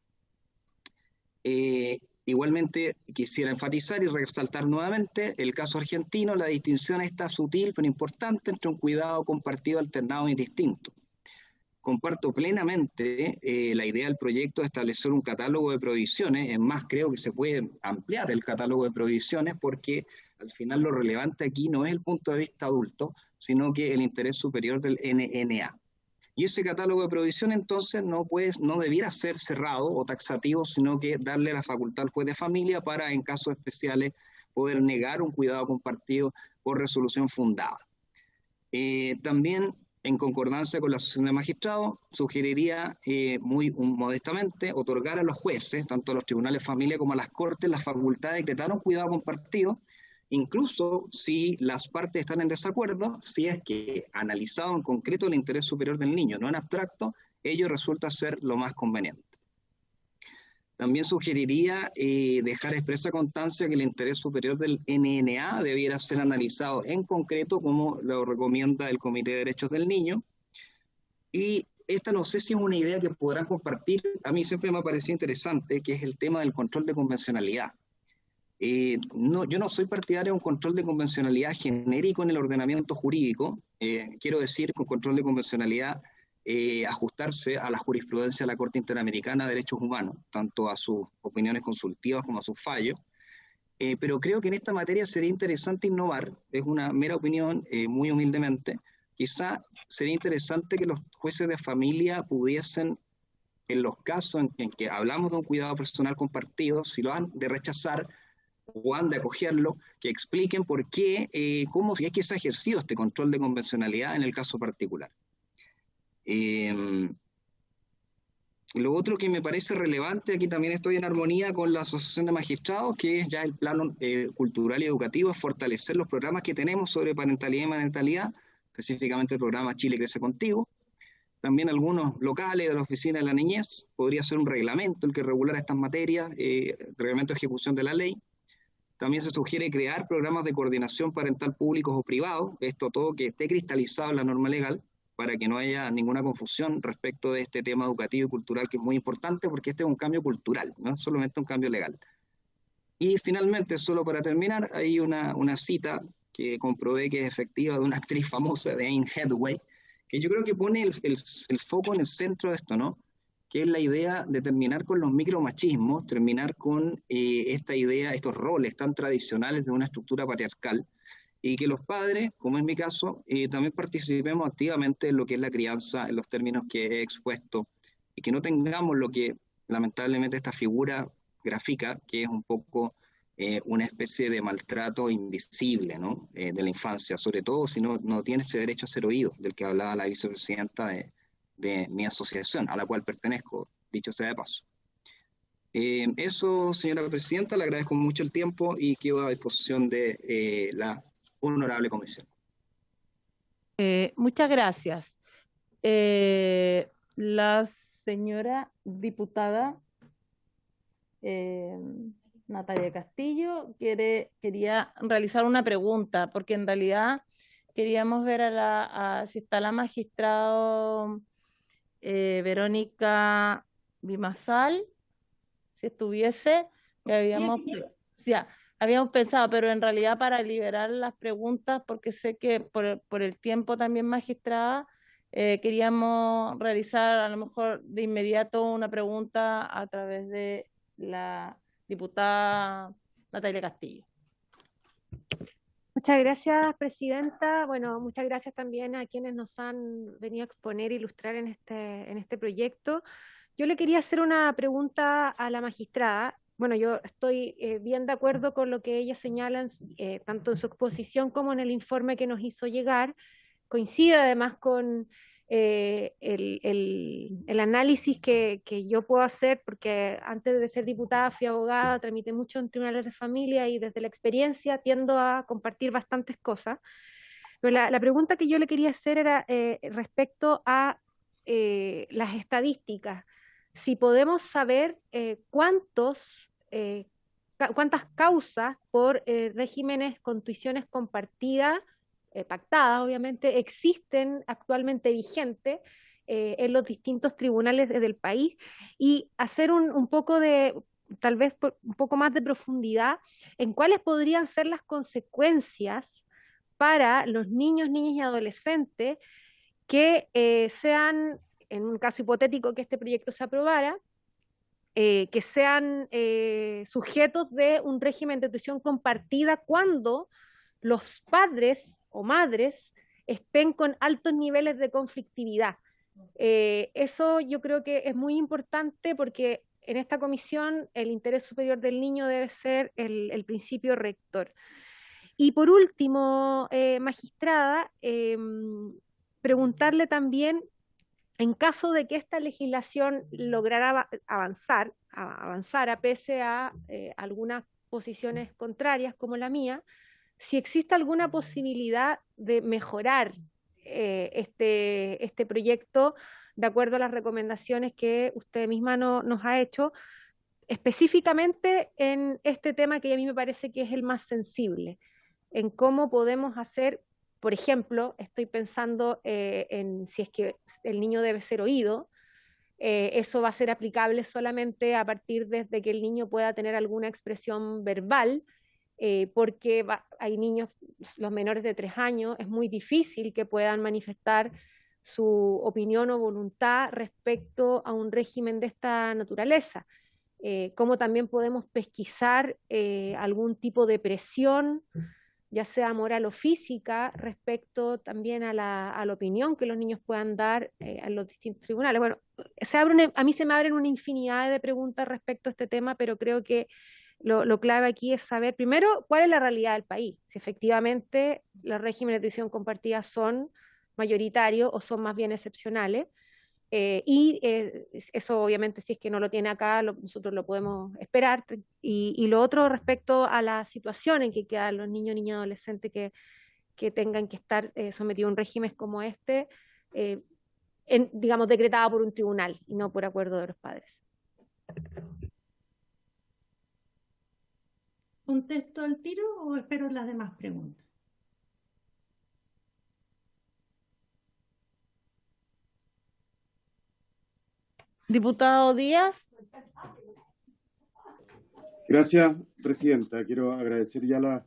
Igualmente quisiera enfatizar y resaltar nuevamente el caso argentino. La distinción está sutil pero importante entre un cuidado compartido alternado y distinto. Comparto plenamente la idea del proyecto de establecer un catálogo de prohibiciones. Es más, creo que se puede ampliar el catálogo de prohibiciones, porque al final lo relevante aquí no es el punto de vista adulto, sino que el interés superior del NNA. Y ese catálogo de prohibiciones entonces no debiera ser cerrado o taxativo, sino que darle la facultad al juez de familia para, en casos especiales, poder negar un cuidado compartido por resolución fundada. También, en concordancia con la Asociación de Magistrados, sugeriría muy modestamente otorgar a los jueces, tanto a los tribunales de familia como a las cortes, la facultad de decretar un cuidado compartido, incluso si las partes están en desacuerdo, si es que, analizado en concreto el interés superior del niño, no en abstracto, ello resulta ser lo más conveniente. También sugeriría dejar expresa constancia que el interés superior del NNA debiera ser analizado en concreto, como lo recomienda el Comité de Derechos del Niño. Y esta no sé si es una idea que podrán compartir, a mí siempre me ha parecido interesante, que es el tema del control de convencionalidad. Yo no soy partidario de un control de convencionalidad genérico en el ordenamiento jurídico. Quiero decir, con control de convencionalidad, ajustarse a la jurisprudencia de la Corte Interamericana de Derechos Humanos, tanto a sus opiniones consultivas como a sus fallos. Pero creo que en esta materia sería interesante innovar. Es una mera opinión, muy humildemente. Quizá sería interesante que los jueces de familia pudiesen, en los casos en que hablamos de un cuidado personal compartido, si lo han de rechazar o han de acogerlo, que expliquen por qué, cómo es que se ha ejercido este control de convencionalidad en el caso particular. Lo otro que me parece relevante, aquí también estoy en armonía con la Asociación de Magistrados, que es ya el plano cultural y educativo, es fortalecer los programas que tenemos sobre parentalidad y marentalidad, específicamente el programa Chile Crece Contigo. También algunos locales de la Oficina de la Niñez, podría ser un reglamento el que regulara estas materias, reglamento de ejecución de la ley. También se sugiere crear programas de coordinación parental públicos o privados, esto todo que esté cristalizado en la norma legal, para que no haya ninguna confusión respecto de este tema educativo y cultural, que es muy importante, porque este es un cambio cultural, no es solamente un cambio legal. Y finalmente, solo para terminar, hay una cita que comprobé que es efectiva, de una actriz famosa, de Anne Hathaway, que yo creo que pone el foco en el centro de esto, ¿no? Que es la idea de terminar con los micromachismos, terminar con esta idea, estos roles tan tradicionales de una estructura patriarcal, y que los padres, como en mi caso, también participemos activamente en lo que es la crianza, en los términos que he expuesto, y que no tengamos lo que lamentablemente esta figura grafica, que es un poco una especie de maltrato invisible, ¿no? De la infancia, sobre todo si no tiene ese derecho a ser oído, del que hablaba la vicepresidenta de mi asociación, a la cual pertenezco, dicho sea de paso. Eso, señora presidenta, le agradezco mucho el tiempo y quedo a disposición de la honorable comisión. Muchas gracias. La señora diputada Natalia Castillo quería realizar una pregunta, porque en realidad queríamos ver si está la magistrada Verónica Bimasal, si estuviese, habíamos pensado, pero en realidad para liberar las preguntas, porque sé que por el tiempo también, magistrada, queríamos realizar a lo mejor de inmediato una pregunta a través de la diputada Natalia Castillo. Muchas gracias, presidenta. Bueno, muchas gracias también a quienes nos han venido a exponer e ilustrar en este proyecto. Yo le quería hacer una pregunta a la magistrada. Bueno, yo estoy bien de acuerdo con lo que ella señala, tanto en su exposición como en el informe que nos hizo llegar. Coincide además con el análisis que yo puedo hacer, porque antes de ser diputada fui abogada, tramité mucho en tribunales de familia y desde la experiencia tiendo a compartir bastantes cosas. Pero la pregunta que yo le quería hacer era respecto a las estadísticas. Si podemos saber cuántas causas por regímenes con tuiciones compartidas, pactadas obviamente, existen actualmente vigentes en los distintos tribunales del país, y hacer un poco de, tal vez un poco más de profundidad en cuáles podrían ser las consecuencias para los niños, niñas y adolescentes que sean, en un caso hipotético que este proyecto se aprobara, que sean sujetos de un régimen de tuición compartida cuando los padres o madres estén con altos niveles de conflictividad. Eso yo creo que es muy importante, porque en esta comisión el interés superior del niño debe ser el principio rector. Y por último, magistrada, preguntarle también, en caso de que esta legislación lograra avanzara pese a algunas posiciones contrarias como la mía, si existe alguna posibilidad de mejorar este proyecto de acuerdo a las recomendaciones que usted misma nos ha hecho, específicamente en este tema que a mí me parece que es el más sensible, en cómo podemos hacer. Por ejemplo, estoy pensando en si es que el niño debe ser oído. Eso va a ser aplicable solamente a partir desde que el niño pueda tener alguna expresión verbal, porque hay niños, los menores de 3 años, es muy difícil que puedan manifestar su opinión o voluntad respecto a un régimen de esta naturaleza. Cómo también podemos pesquisar algún tipo de presión, ya sea moral o física, respecto también a la opinión que los niños puedan dar a los distintos tribunales. Bueno, a mí se me abren una infinidad de preguntas respecto a este tema, pero creo que lo clave aquí es saber, primero, cuál es la realidad del país, si efectivamente los regímenes de tuición compartida son mayoritarios o son más bien excepcionales. Eso obviamente, si es que no lo tiene acá, nosotros lo podemos esperar. Y lo otro respecto a la situación en que quedan los niños, niñas y adolescentes que tengan que estar sometidos a un régimen como este, digamos, decretado por un tribunal y no por acuerdo de los padres. ¿Contesto al tiro o espero las demás preguntas? Diputado Díaz. Gracias, presidenta. Quiero agradecer ya las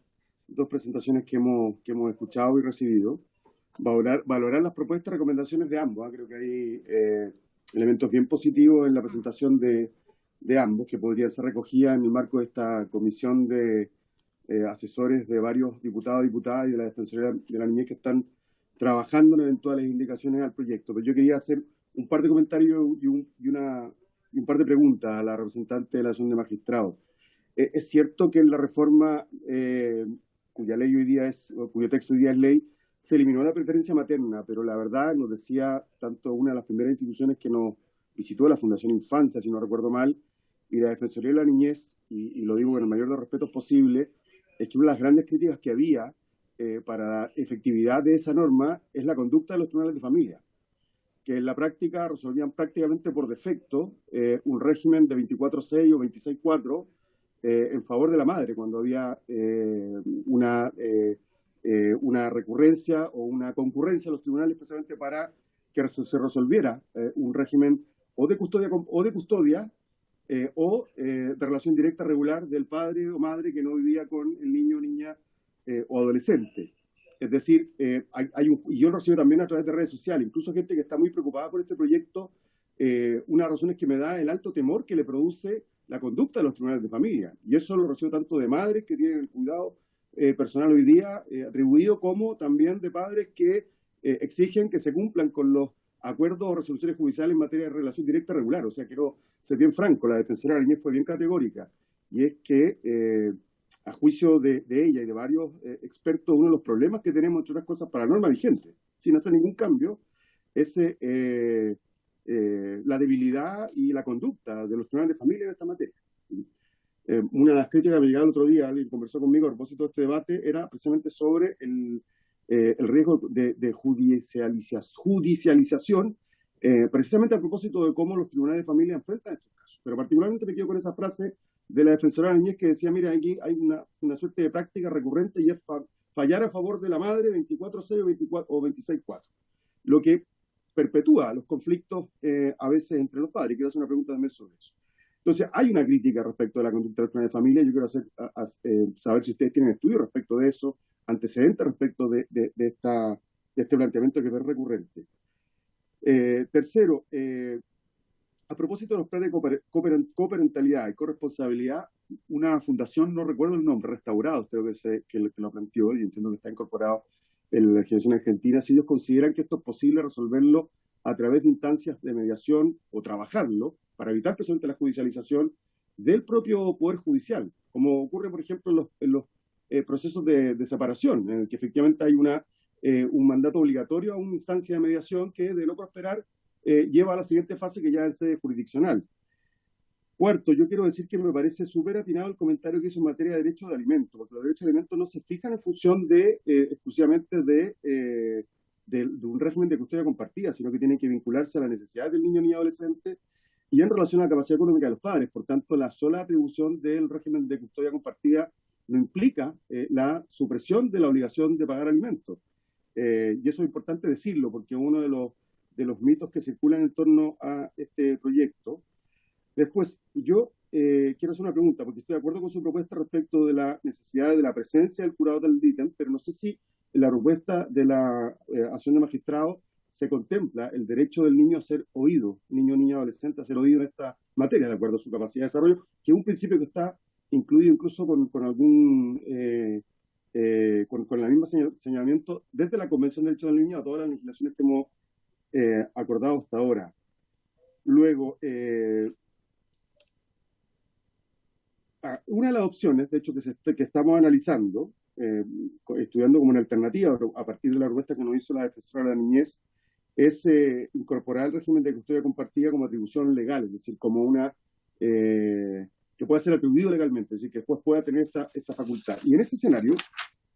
2 presentaciones que hemos escuchado y recibido. Valorar las propuestas y recomendaciones de ambos. Creo que hay elementos bien positivos en la presentación de ambos, que podrían ser recogidas en el marco de esta comisión de asesores de varios diputados, diputadas y de la Defensoría de la Niñez que están trabajando en eventuales indicaciones al proyecto. Pero yo quería hacer un par de comentarios y un par de preguntas a la representante de la Asociación de Magistrados. Es cierto que en la reforma, cuyo texto hoy día es ley, se eliminó la preferencia materna, pero la verdad nos decía tanto una de las primeras instituciones que nos visitó, la Fundación Infancia, si no recuerdo mal, y la Defensoría de la Niñez, y lo digo con el mayor de los respetos posible, es que una de las grandes críticas que había para la efectividad de esa norma es la conducta de los tribunales de familia, que en la práctica resolvían prácticamente por defecto un régimen de 24/6 o 26/4 en favor de la madre, cuando había una recurrencia o una concurrencia a los tribunales precisamente para que se resolviera un régimen o de custodia o de relación directa regular del padre o madre que no vivía con el niño o niña o adolescente. Es decir, y yo recibo también a través de redes sociales, incluso gente que está muy preocupada por este proyecto. Una de las razones que me da el alto temor que le produce la conducta de los tribunales de familia. Y eso lo recibo tanto de madres que tienen el cuidado personal hoy día atribuido, como también de padres que exigen que se cumplan con los acuerdos o resoluciones judiciales en materia de relación directa regular. O sea, quiero ser bien franco, la Defensoría de la Niñez fue bien categórica, y es que a juicio de ella y de varios expertos, uno de los problemas que tenemos, entre otras cosas, para la norma vigente, sin hacer ningún cambio, es la debilidad y la conducta de los tribunales de familia en esta materia. Una de las críticas que me llegó el otro día, alguien conversó conmigo a propósito de este debate, era precisamente sobre el riesgo de judicialización, precisamente a propósito de cómo los tribunales de familia enfrentan estos casos. Pero particularmente me quedo con esa frase de la Defensoría de la Niñez que decía, mira, aquí hay una suerte de práctica recurrente, y es fallar a favor de la madre 24/6 o 26/4, lo que perpetúa los conflictos a veces entre los padres. Quiero hacer una pregunta también sobre eso. Entonces, hay una crítica respecto a la conducta de los tribunales de familia. Yo quiero saber si ustedes tienen estudios respecto de eso, antecedentes respecto de este planteamiento que es recurrente. Tercero, a propósito de los planes de coparentalidad y corresponsabilidad, una fundación, no recuerdo el nombre, Restaurados, creo que lo planteó, y entiendo que está incorporado en la legislación argentina, si ellos consideran que esto es posible resolverlo a través de instancias de mediación o trabajarlo para evitar precisamente la judicialización del propio Poder Judicial, como ocurre, por ejemplo, en los procesos de separación, en el que efectivamente hay un mandato obligatorio a una instancia de mediación que, de no prosperar, lleva a la siguiente fase, que ya es jurisdiccional. Cuarto, yo quiero decir que me parece súper atinado el comentario que hizo en materia de derechos de alimento, porque los derechos de alimento no se fijan en función exclusivamente de un régimen de custodia compartida, sino que tienen que vincularse a las necesidades del niño o niña adolescente y en relación a la capacidad económica de los padres. Por tanto, la sola atribución del régimen de custodia compartida no implica la supresión de la obligación de pagar alimentos. Y eso es importante decirlo, porque uno de los mitos que circulan en torno a este proyecto. Después, yo quiero hacer una pregunta, porque estoy de acuerdo con su propuesta respecto de la necesidad de la presencia del jurado del ítem, pero no sé si en la propuesta de la acción de magistrado se contempla el derecho del niño a ser oído, niño o niña adolescente a ser oído en esta materia, de acuerdo a su capacidad de desarrollo, que es un principio que está incluido incluso con la misma señalamiento desde la Convención de Derechos del Niño a todas las legislaciones que hemos acordado hasta ahora. Luego, una de las opciones, de hecho, que estamos analizando, estudiando como una alternativa a partir de la propuesta que nos hizo la Defensoría de la Niñez, es incorporar el régimen de custodia compartida como atribución legal, es decir, como una que pueda ser atribuido legalmente, es decir, que después pueda tener esta facultad. Y en ese escenario,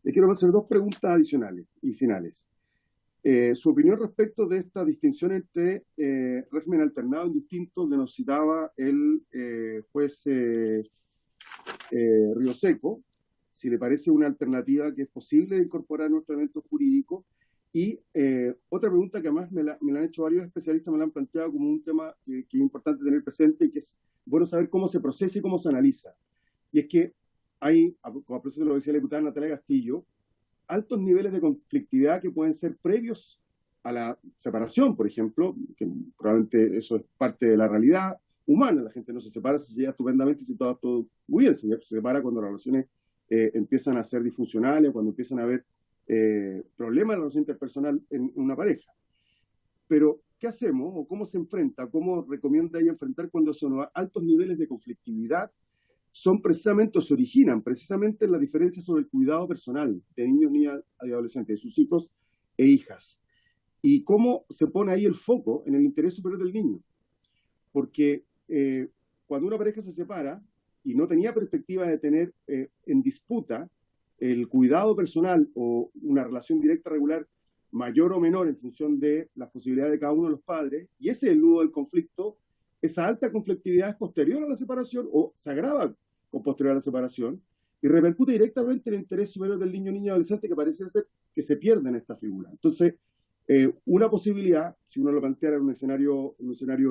le quiero hacer dos preguntas adicionales y finales. Su opinión respecto de esta distinción entre régimen alternado y distinto que nos citaba el juez Río Seco, si le parece una alternativa que es posible de incorporar en nuestro evento jurídico. Y otra pregunta que además me la han hecho varios especialistas, me la han planteado como un tema que es importante tener presente y que es bueno saber cómo se procesa y cómo se analiza. Y es que hay, como a propósito de lo que decía la diputada Natalia Castillo, altos niveles de conflictividad que pueden ser previos a la separación, por ejemplo, que probablemente eso es parte de la realidad humana. La gente no se separa, se llega estupendamente y se todo muy bien. Se separa cuando las relaciones empiezan a ser disfuncionales, cuando empiezan a haber problemas en la relación interpersonal en una pareja. Pero, ¿qué hacemos o cómo se enfrenta, cómo recomienda ella enfrentar cuando son altos niveles de conflictividad? Son precisamente, o se originan precisamente en la diferencia sobre el cuidado personal de niños, niñas y adolescentes, de sus hijos e hijas. Y cómo se pone ahí el foco en el interés superior del niño. Porque cuando una pareja se separa y no tenía perspectiva de tener en disputa el cuidado personal o una relación directa regular mayor o menor en función de las posibilidades de cada uno de los padres, y ese es el nudo del conflicto, esa alta conflictividad es posterior a la separación o se agrava con posterior a la separación y repercute directamente en el interés superior del niño, niña, adolescente, que parece ser que se pierde en esta figura. Entonces, una posibilidad, si uno lo planteara en un escenario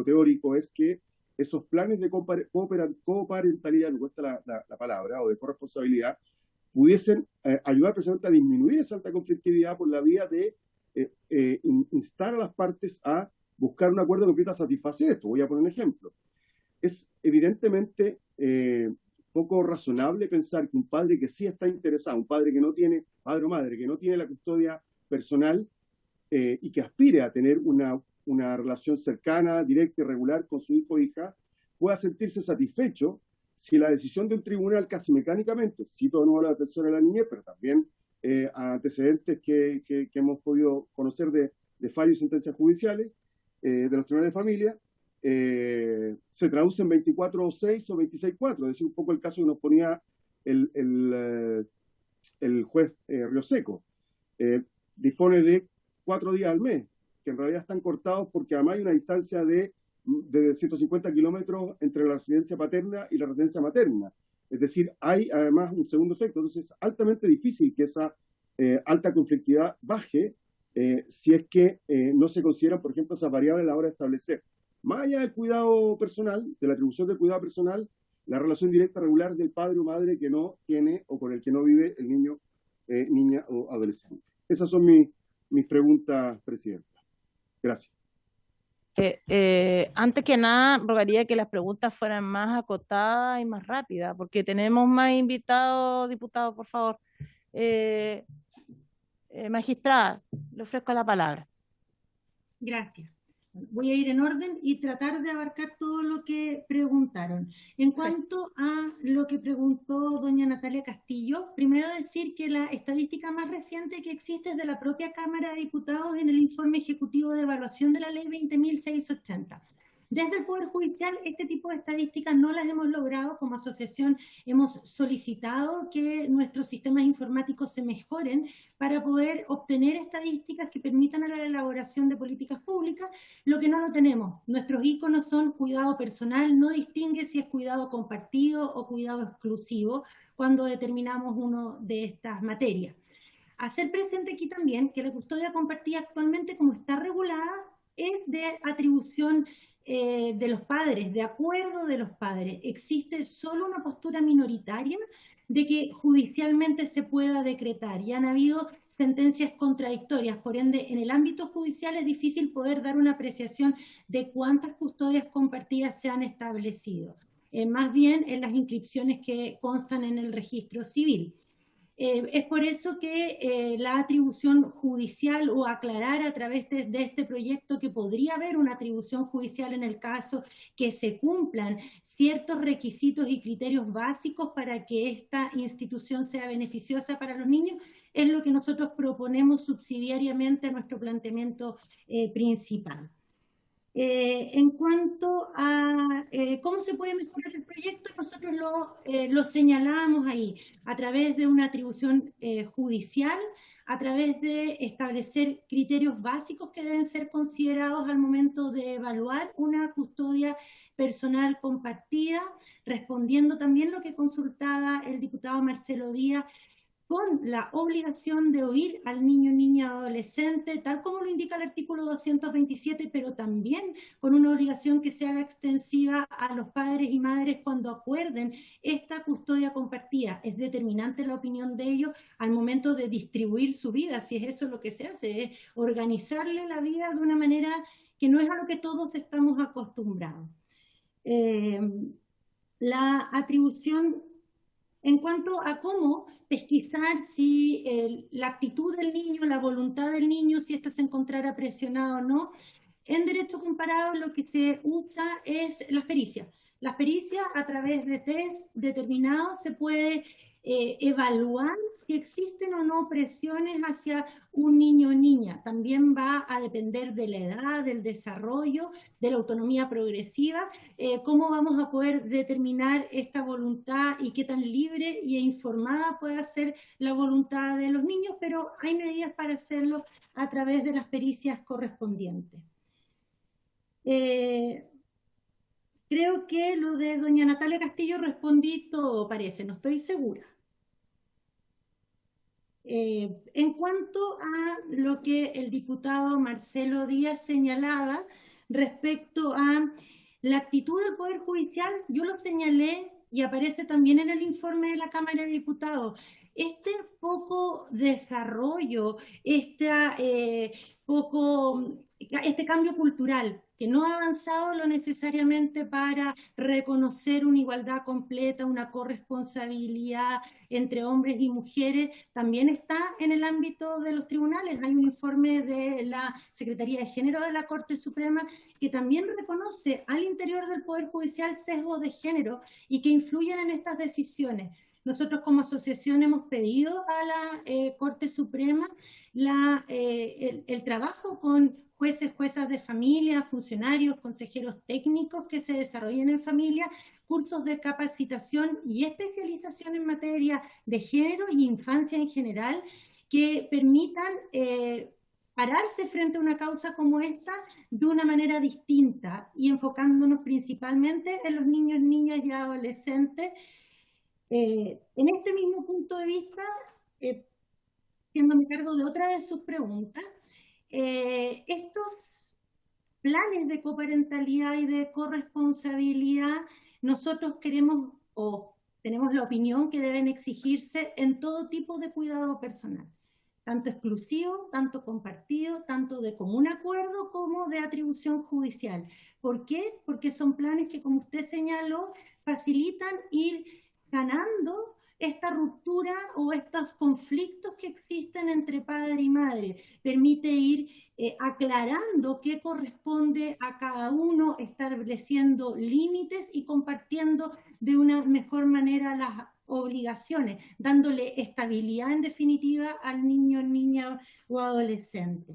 teórico, es que esos planes de coparentalidad, me cuesta la palabra, o de corresponsabilidad, pudiesen ayudar precisamente a disminuir esa alta conflictividad por la vía de instar a las partes a buscar un acuerdo que permita satisfacer esto. Voy a poner un ejemplo. Es evidentemente poco razonable pensar que un padre que sí está interesado, un padre que no tiene, padre o madre, que no tiene la custodia personal y que aspire a tener una relación cercana, directa y regular con su hijo o hija, pueda sentirse satisfecho si la decisión de un tribunal casi mecánicamente, cito de nuevo la defensora de la niñez, pero también antecedentes que hemos podido conocer de fallos y sentencias judiciales de los tribunales de familia, se traduce en 24/6 o 26/4, es decir, un poco el caso que nos ponía el juez Rioseco. Dispone de 4 días al mes, que en realidad están cortados porque además hay una distancia de 150 kilómetros entre la residencia paterna y la residencia materna. Es decir, hay además un segundo efecto. Entonces es altamente difícil que esa alta conflictividad baje si es que no se consideran, por ejemplo, esas variables a la hora de establecer, más allá del cuidado personal, de la atribución del cuidado personal, la relación directa regular del padre o madre que no tiene o con el que no vive el niño, niña o adolescente. Esas son mis preguntas, Presidenta. Gracias. Antes que nada, rogaría que las preguntas fueran más acotadas y más rápidas, porque tenemos más invitados, diputados, por favor. Magistrada, le ofrezco la palabra. Gracias. Voy a ir en orden y tratar de abarcar todo lo que preguntaron. En cuanto a lo que preguntó doña Natalia Castillo, primero decir que la estadística más reciente que existe es de la propia Cámara de Diputados en el informe ejecutivo de evaluación de la ley 20.680. Desde el Poder Judicial, este tipo de estadísticas no las hemos logrado. Como asociación hemos solicitado que nuestros sistemas informáticos se mejoren para poder obtener estadísticas que permitan a la elaboración de políticas públicas, lo que no lo tenemos. Nuestros íconos son cuidado personal, no distingue si es cuidado compartido o cuidado exclusivo cuando determinamos uno de estas materias. Hacer presente aquí también que la custodia compartida actualmente, como está regulada, es de atribución de los padres, de acuerdo de los padres. Existe solo una postura minoritaria de que judicialmente se pueda decretar, y han habido sentencias contradictorias. Por ende, en el ámbito judicial es difícil poder dar una apreciación de cuántas custodias compartidas se han establecido. Más bien en las inscripciones que constan en el registro civil. Es por eso que la atribución judicial, o aclarar a través de este proyecto que podría haber una atribución judicial en el caso que se cumplan ciertos requisitos y criterios básicos para que esta institución sea beneficiosa para los niños, es lo que nosotros proponemos subsidiariamente a nuestro planteamiento principal. En cuanto a cómo se puede mejorar el proyecto, nosotros lo señalamos ahí, a través de una atribución judicial, a través de establecer criterios básicos que deben ser considerados al momento de evaluar una custodia personal compartida, respondiendo también lo que consultaba el diputado Marcelo Díaz, con la obligación de oír al niño, niña, adolescente, tal como lo indica el artículo 227, pero también con una obligación que se haga extensiva a los padres y madres cuando acuerden esta custodia compartida. Es determinante la opinión de ellos al momento de distribuir su vida, si es eso lo que se hace, es organizarle la vida de una manera que no es a lo que todos estamos acostumbrados. La atribución en cuanto a cómo pesquisar si la actitud del niño, la voluntad del niño, si ésta se encontrara presionada o no, en derecho comparado lo que se usa es las pericias. Las pericias, a través de test determinados, se puede evaluar si existen o no presiones hacia un niño o niña. También va a depender de la edad, del desarrollo, de la autonomía progresiva, cómo vamos a poder determinar esta voluntad y qué tan libre e informada puede ser la voluntad de los niños, pero hay medidas para hacerlo a través de las pericias correspondientes. Creo que lo de doña Natalia Castillo respondí todo, parece, no estoy segura. En cuanto a lo que el diputado Marcelo Díaz señalaba respecto a la actitud del Poder Judicial, yo lo señalé y aparece también en el informe de la Cámara de Diputados. Este poco desarrollo, este cambio cultural, que no ha avanzado lo necesariamente para reconocer una igualdad completa, una corresponsabilidad entre hombres y mujeres, también está en el ámbito de los tribunales. Hay un informe de la Secretaría de Género de la Corte Suprema que también reconoce al interior del Poder Judicial sesgos de género y que influyen en estas decisiones. Nosotros como asociación hemos pedido a la Corte Suprema el trabajo con jueces, juezas de familia, funcionarios, consejeros técnicos que se desarrollen en familia, cursos de capacitación y especialización en materia de género y infancia en general, que permitan pararse frente a una causa como esta de una manera distinta y enfocándonos principalmente en los niños, niñas y adolescentes. En este mismo punto de vista, haciéndome cargo de otra de sus preguntas, estos planes de coparentalidad y de corresponsabilidad, nosotros queremos o tenemos la opinión que deben exigirse en todo tipo de cuidado personal, tanto exclusivo, tanto compartido, tanto de común acuerdo como de atribución judicial. ¿Por qué? Porque son planes que, como usted señaló, facilitan ir ganando esta ruptura o estos conflictos que existen entre padre y madre. Permite ir aclarando qué corresponde a cada uno, estableciendo límites y compartiendo de una mejor manera las obligaciones, dándole estabilidad en definitiva al niño, niña o adolescente.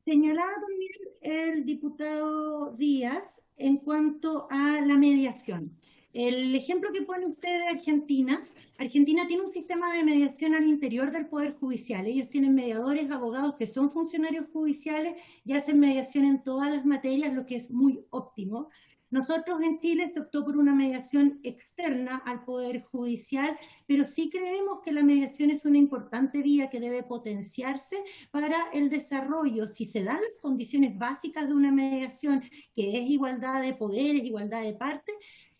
Señalaba también el diputado Díaz en cuanto a la mediación. El ejemplo que pone usted de Argentina, Argentina tiene un sistema de mediación al interior del Poder Judicial. Ellos tienen mediadores, abogados que son funcionarios judiciales y hacen mediación en todas las materias, lo que es muy óptimo. Nosotros en Chile se optó por una mediación externa al Poder Judicial, pero sí creemos que la mediación es una importante vía que debe potenciarse para el desarrollo. Si se dan las condiciones básicas de una mediación, que es igualdad de poderes, igualdad de partes,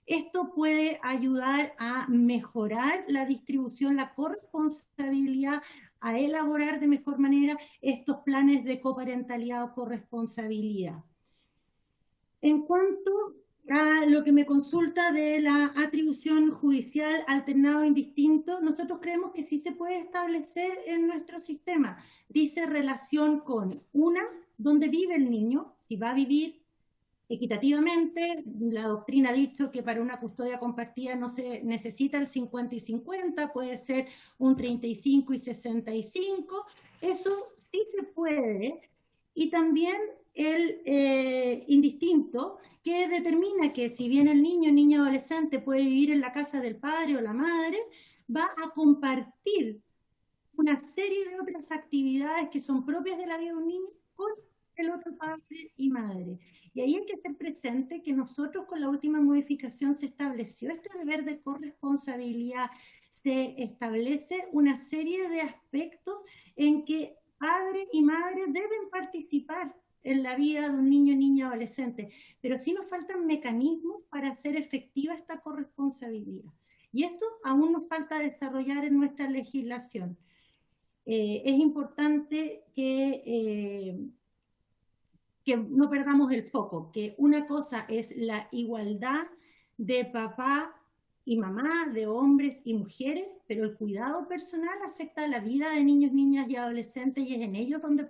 esto puede ayudar a mejorar la distribución, la corresponsabilidad, a elaborar de mejor manera estos planes de coparentalidad o corresponsabilidad. En cuanto a lo que me consulta de la atribución judicial alternado indistinto, nosotros creemos que sí se puede establecer en nuestro sistema. Dice relación con una, donde vive el niño, si va a vivir equitativamente. La doctrina ha dicho que para una custodia compartida no se necesita el 50 y 50, puede ser un 35 y 65, eso sí se puede. Y también el indistinto, que determina que si bien el niño, niña, adolescente puede vivir en la casa del padre o la madre, va a compartir una serie de otras actividades que son propias de la vida de un niño con el otro padre y madre. Y ahí hay que hacer presente que nosotros con la última modificación se estableció este deber de corresponsabilidad, se establece una serie de aspectos en que padre y madre deben participar en la vida de un niño, niña, adolescente, pero sí nos faltan mecanismos para hacer efectiva esta corresponsabilidad. Y eso aún nos falta desarrollar en nuestra legislación. Es importante que no perdamos el foco, que una cosa es la igualdad de papá y mamá, de hombres y mujeres, pero el cuidado personal afecta a la vida de niños, niñas y adolescentes y es en ellos donde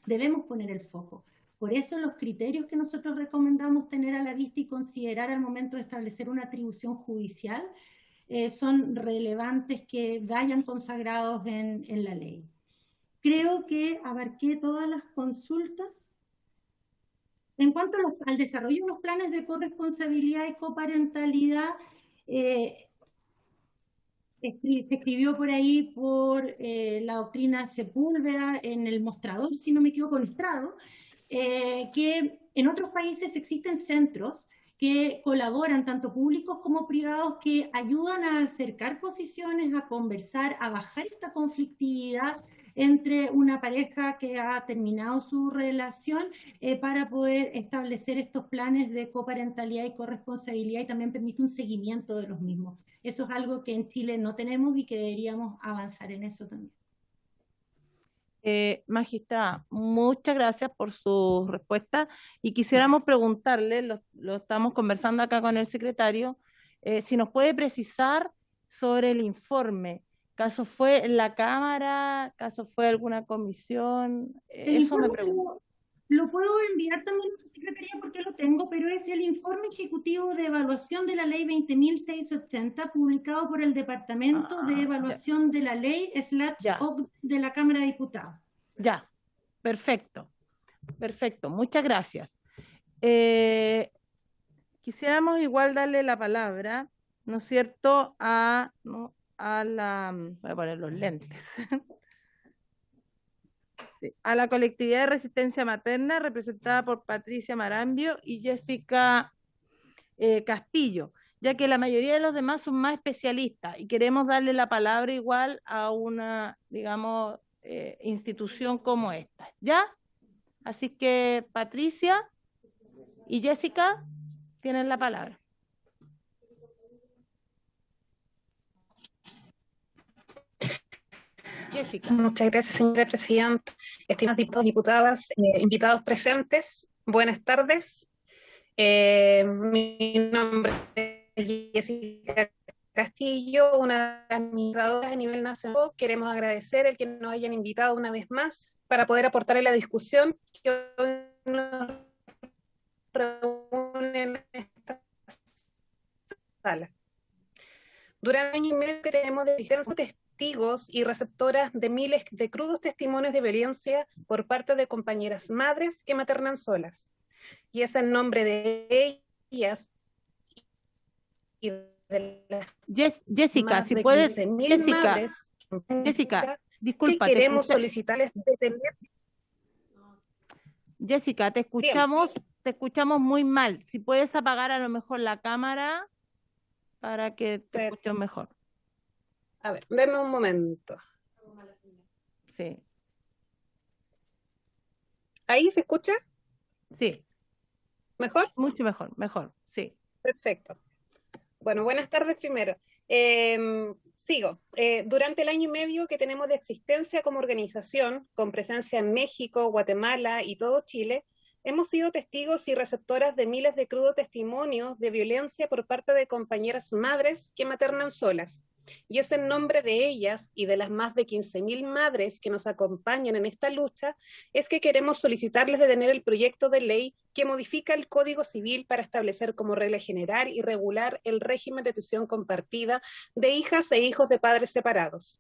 debemos poner el foco. Por eso los criterios que nosotros recomendamos tener a la vista y considerar al momento de establecer una atribución judicial son relevantes que vayan consagrados en la ley. Creo que abarqué todas las consultas. En cuanto al desarrollo de los planes de corresponsabilidad y coparentalidad, se escribió por ahí por la doctrina Sepúlveda en el mostrador, si no me equivoco, en Estrado, que en otros países existen centros que colaboran, tanto públicos como privados, que ayudan a acercar posiciones, a conversar, a bajar esta conflictividad entre una pareja que ha terminado su relación para poder establecer estos planes de coparentalidad y corresponsabilidad, y también permite un seguimiento de los mismos. Eso es algo que en Chile no tenemos y que deberíamos avanzar en eso también. Magistrada, muchas gracias por su respuesta y quisiéramos preguntarle, lo estamos conversando acá con el secretario, si nos puede precisar sobre el informe. ¿Caso fue en la Cámara? ¿Caso fue alguna comisión? Eso me pregunto. Lo puedo enviar también a la Secretaría porque lo tengo, pero es el informe ejecutivo de evaluación de la ley 20.680, publicado por el Departamento de Evaluación de la Ley /OCDE de la Cámara de Diputados. Ya, perfecto, perfecto, muchas gracias. Quisiéramos igual darle la palabra, ¿no es cierto?, voy a poner los lentes. Sí, a la colectividad de resistencia materna representada por Patricia Marambio y Jessica Castillo, ya que la mayoría de los demás son más especialistas y queremos darle la palabra igual a una, digamos, institución como esta. ¿Ya? Así que Patricia y Jessica tienen la palabra. Jessica. Muchas gracias, señora presidenta. Estimados diputados, diputadas, invitados presentes, buenas tardes. Mi nombre es Jessica Castillo, una de las administradoras a nivel nacional. Queremos agradecer el que nos hayan invitado una vez más para poder aportar en la discusión que hoy nos reúne en esta sala. Durante el año y medio queremos dedicar testigos y receptoras de miles de crudos testimonios de violencia por parte de compañeras madres que maternan solas. Y es en nombre de ellas y de las Jessica, si puedes, Jessica, disculpa, que queremos solicitarles detener. Jessica, te escuchamos muy mal. Si puedes apagar a lo mejor la cámara para que te escuchen mejor. A ver, denme un momento. Sí. ¿Ahí se escucha? Sí. ¿Mejor? Mucho mejor, sí. Perfecto. Bueno, buenas tardes primero. Sigo. Durante el año y medio que tenemos de existencia como organización, con presencia en México, Guatemala y todo Chile, hemos sido testigos y receptoras de miles de crudos testimonios de violencia por parte de compañeras madres que maternan solas. Y es en nombre de ellas y de las más de 15.000 madres que nos acompañan en esta lucha, es que queremos solicitarles detener el proyecto de ley que modifica el Código Civil para establecer como regla general y regular el régimen de tuición compartida de hijas e hijos de padres separados.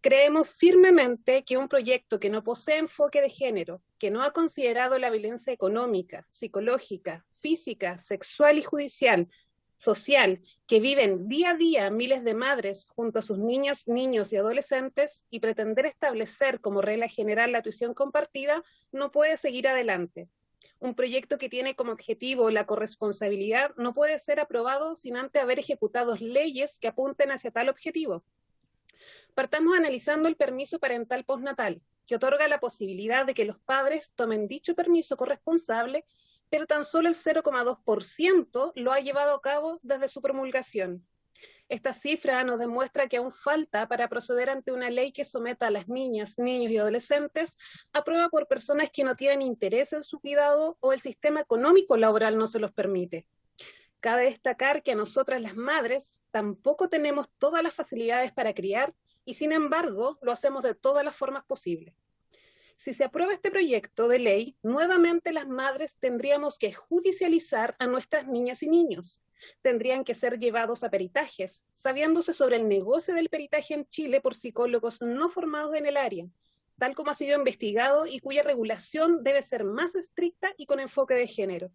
Creemos firmemente que un proyecto que no posee enfoque de género, que no ha considerado la violencia económica, psicológica, física, sexual y judicial, social, que viven día a día miles de madres junto a sus niñas, niños y adolescentes, y pretender establecer como regla general la tuición compartida, no puede seguir adelante. Un proyecto que tiene como objetivo la corresponsabilidad no puede ser aprobado sin antes haber ejecutado leyes que apunten hacia tal objetivo. Partamos analizando el permiso parental postnatal, que otorga la posibilidad de que los padres tomen dicho permiso corresponsable, pero tan solo el 0,2% lo ha llevado a cabo desde su promulgación. Esta cifra nos demuestra que aún falta para proceder ante una ley que someta a las niñas, niños y adolescentes a prueba por personas que no tienen interés en su cuidado o el sistema económico laboral no se los permite. Cabe destacar que a nosotras las madres tampoco tenemos todas las facilidades para criar y sin embargo lo hacemos de todas las formas posibles. Si se aprueba este proyecto de ley, nuevamente las madres tendríamos que judicializar a nuestras niñas y niños. Tendrían que ser llevados a peritajes, sabiéndose sobre el negocio del peritaje en Chile por psicólogos no formados en el área, tal como ha sido investigado y cuya regulación debe ser más estricta y con enfoque de género.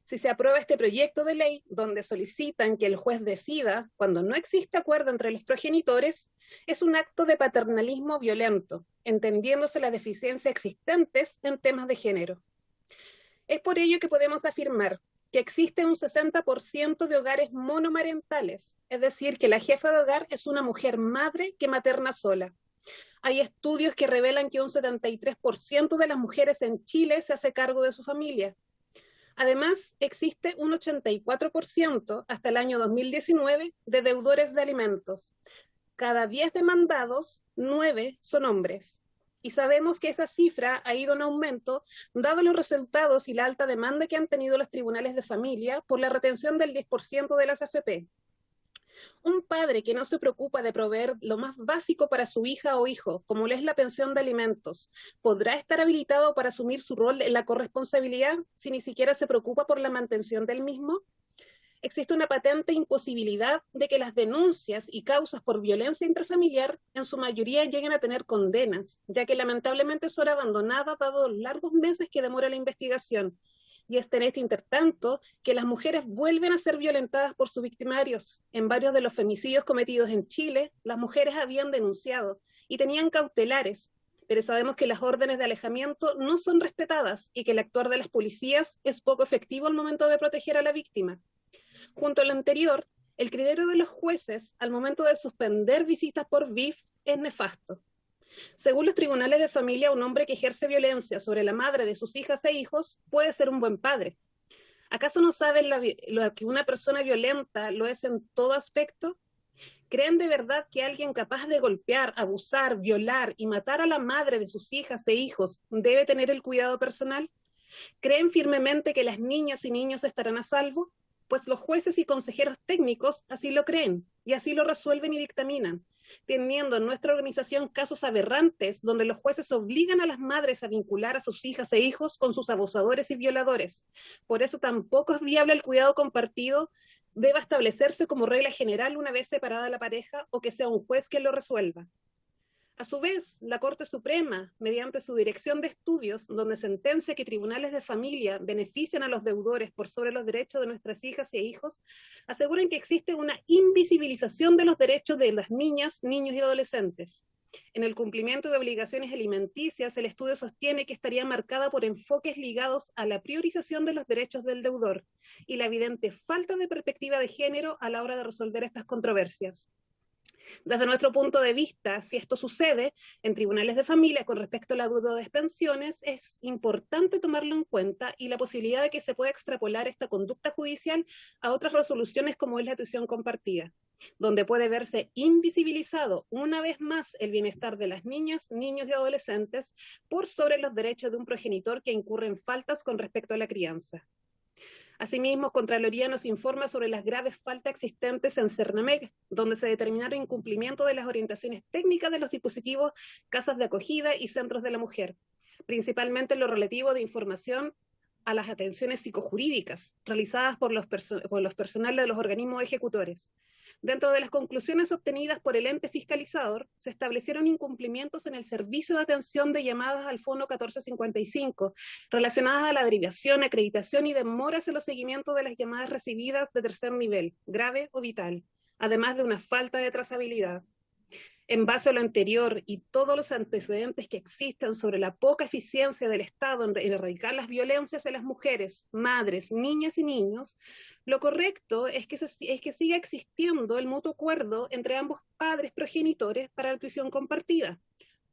Si se aprueba este proyecto de ley, donde solicitan que el juez decida cuando no existe acuerdo entre los progenitores, es un acto de paternalismo violento, entendiéndose las deficiencias existentes en temas de género. Es por ello que podemos afirmar que existe un 60% de hogares monomarentales, es decir, que la jefa de hogar es una mujer madre que materna sola. Hay estudios que revelan que un 73% de las mujeres en Chile se hace cargo de su familia. Además, existe un 84% hasta el año 2019 de deudores de alimentos. Cada 10 demandados, 9 son hombres. Y sabemos que esa cifra ha ido en aumento, dado los resultados y la alta demanda que han tenido los tribunales de familia por la retención del 10% de las AFP. Un padre que no se preocupa de proveer lo más básico para su hija o hijo, como es la pensión de alimentos, ¿podrá estar habilitado para asumir su rol en la corresponsabilidad si ni siquiera se preocupa por la mantención del mismo? Existe una patente imposibilidad de que las denuncias y causas por violencia intrafamiliar en su mayoría lleguen a tener condenas, ya que lamentablemente son abandonadas dado los largos meses que demora la investigación. Y es en este intertanto que las mujeres vuelven a ser violentadas por sus victimarios. En varios de los femicidios cometidos en Chile, las mujeres habían denunciado y tenían cautelares, pero sabemos que las órdenes de alejamiento no son respetadas y que el actuar de las policías es poco efectivo al momento de proteger a la víctima. Junto a lo anterior, el criterio de los jueces al momento de suspender visitas por VIF es nefasto. Según los tribunales de familia, un hombre que ejerce violencia sobre la madre de sus hijas e hijos puede ser un buen padre. ¿Acaso no saben lo que una persona violenta lo es en todo aspecto? ¿Creen de verdad que alguien capaz de golpear, abusar, violar y matar a la madre de sus hijas e hijos debe tener el cuidado personal? ¿Creen firmemente que las niñas y niños estarán a salvo? Pues los jueces y consejeros técnicos así lo creen y así lo resuelven y dictaminan, teniendo en nuestra organización casos aberrantes donde los jueces obligan a las madres a vincular a sus hijas e hijos con sus abusadores y violadores. Por eso tampoco es viable el cuidado compartido, deba establecerse como regla general una vez separada la pareja o que sea un juez quien lo resuelva. A su vez, la Corte Suprema, mediante su Dirección de Estudios, donde sentencia que tribunales de familia benefician a los deudores por sobre los derechos de nuestras hijas e hijos, aseguran que existe una invisibilización de los derechos de las niñas, niños y adolescentes. En el cumplimiento de obligaciones alimenticias, el estudio sostiene que estaría marcada por enfoques ligados a la priorización de los derechos del deudor y la evidente falta de perspectiva de género a la hora de resolver estas controversias. Desde nuestro punto de vista, si esto sucede en tribunales de familia con respecto a la deuda de pensiones, es importante tomarlo en cuenta y la posibilidad de que se pueda extrapolar esta conducta judicial a otras resoluciones como es la tuición compartida, donde puede verse invisibilizado una vez más el bienestar de las niñas, niños y adolescentes por sobre los derechos de un progenitor que incurre en faltas con respecto a la crianza. Asimismo, Contraloría nos informa sobre las graves faltas existentes en Cernamec, donde se determinaron incumplimiento de las orientaciones técnicas de los dispositivos, casas de acogida y centros de la mujer, principalmente en lo relativo de información a las atenciones psicojurídicas realizadas por los personal de los organismos ejecutores. Dentro de las conclusiones obtenidas por el ente fiscalizador, se establecieron incumplimientos en el servicio de atención de llamadas al Fono 1455, relacionadas a la derivación, acreditación y demoras en los seguimientos de las llamadas recibidas de tercer nivel, grave o vital, además de una falta de trazabilidad. En base a lo anterior y todos los antecedentes que existen sobre la poca eficiencia del Estado en erradicar las violencias en las mujeres, madres, niñas y niños, lo correcto es que siga existiendo el mutuo acuerdo entre ambos padres progenitores para la tuición compartida,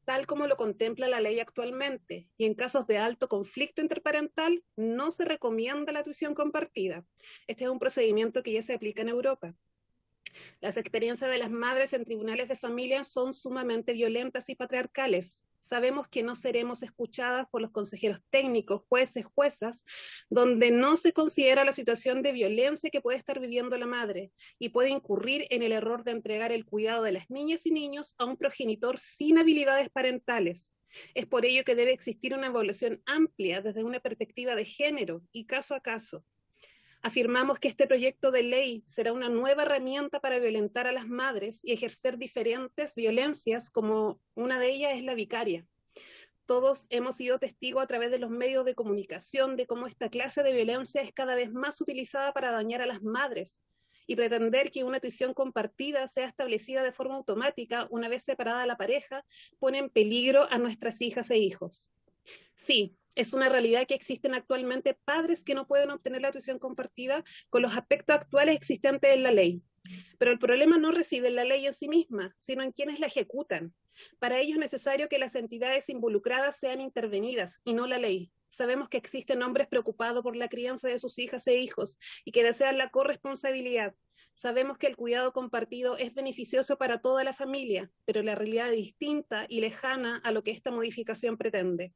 tal como lo contempla la ley actualmente, y en casos de alto conflicto interparental no se recomienda la tuición compartida. Este es un procedimiento que ya se aplica en Europa. Las experiencias de las madres en tribunales de familia son sumamente violentas y patriarcales. Sabemos que no seremos escuchadas por los consejeros técnicos, jueces, juezas, donde no se considera la situación de violencia que puede estar viviendo la madre y puede incurrir en el error de entregar el cuidado de las niñas y niños a un progenitor sin habilidades parentales. Es por ello que debe existir una evaluación amplia desde una perspectiva de género y caso a caso. Afirmamos que este proyecto de ley será una nueva herramienta para violentar a las madres y ejercer diferentes violencias, como una de ellas es la vicaria. Todos hemos sido testigos a través de los medios de comunicación de cómo esta clase de violencia es cada vez más utilizada para dañar a las madres, y pretender que una tuición compartida sea establecida de forma automática una vez separada la pareja pone en peligro a nuestras hijas e hijos. Sí, es una realidad que existen actualmente padres que no pueden obtener la tuición compartida con los aspectos actuales existentes en la ley. Pero el problema no reside en la ley en sí misma, sino en quienes la ejecutan. Para ello es necesario que las entidades involucradas sean intervenidas y no la ley. Sabemos que existen hombres preocupados por la crianza de sus hijas e hijos y que desean la corresponsabilidad. Sabemos que el cuidado compartido es beneficioso para toda la familia, pero la realidad es distinta y lejana a lo que esta modificación pretende.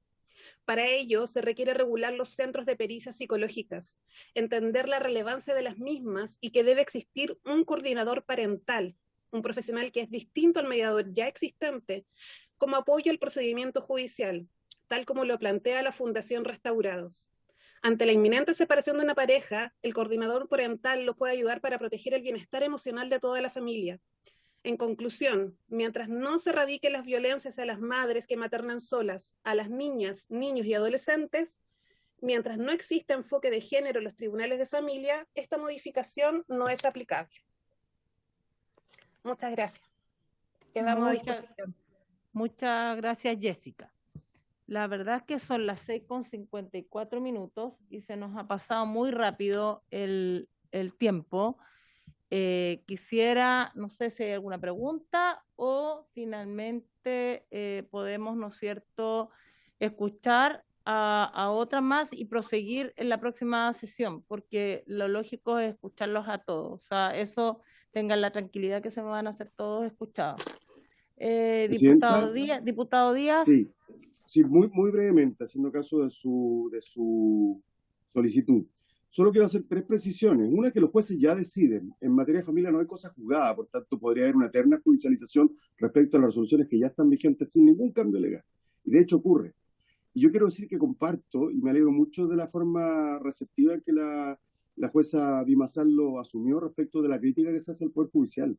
Para ello, se requiere regular los centros de pericias psicológicas, entender la relevancia de las mismas y que debe existir un coordinador parental, un profesional que es distinto al mediador ya existente, como apoyo al procedimiento judicial, tal como lo plantea la Fundación Restaurados. Ante la inminente separación de una pareja, el coordinador parental lo puede ayudar para proteger el bienestar emocional de toda la familia. En conclusión, mientras no se erradiquen las violencias a las madres que maternan solas, a las niñas, niños y adolescentes, mientras no exista enfoque de género en los tribunales de familia, esta modificación no es aplicable. Muchas gracias. Quedamos a disposición. Muchas gracias, Jessica. La verdad es que son las 6:54 y se nos ha pasado muy rápido el tiempo. Quisiera, no sé si hay alguna pregunta o finalmente podemos, ¿no es cierto?, escuchar a otras más y proseguir en la próxima sesión, porque lo lógico es escucharlos a todos. O sea, eso, tengan la tranquilidad que se me van a hacer todos escuchados. Diputado Díaz. Sí, muy brevemente, haciendo caso de su solicitud. Solo quiero hacer 3 precisiones. Una, que los jueces ya deciden. En materia de familia no hay cosa juzgada, por tanto podría haber una eterna judicialización respecto a las resoluciones que ya están vigentes sin ningún cambio legal. Y de hecho ocurre. Y yo quiero decir que comparto, y me alegro mucho de la forma receptiva en que la jueza Bimasal lo asumió respecto de la crítica que se hace al Poder Judicial.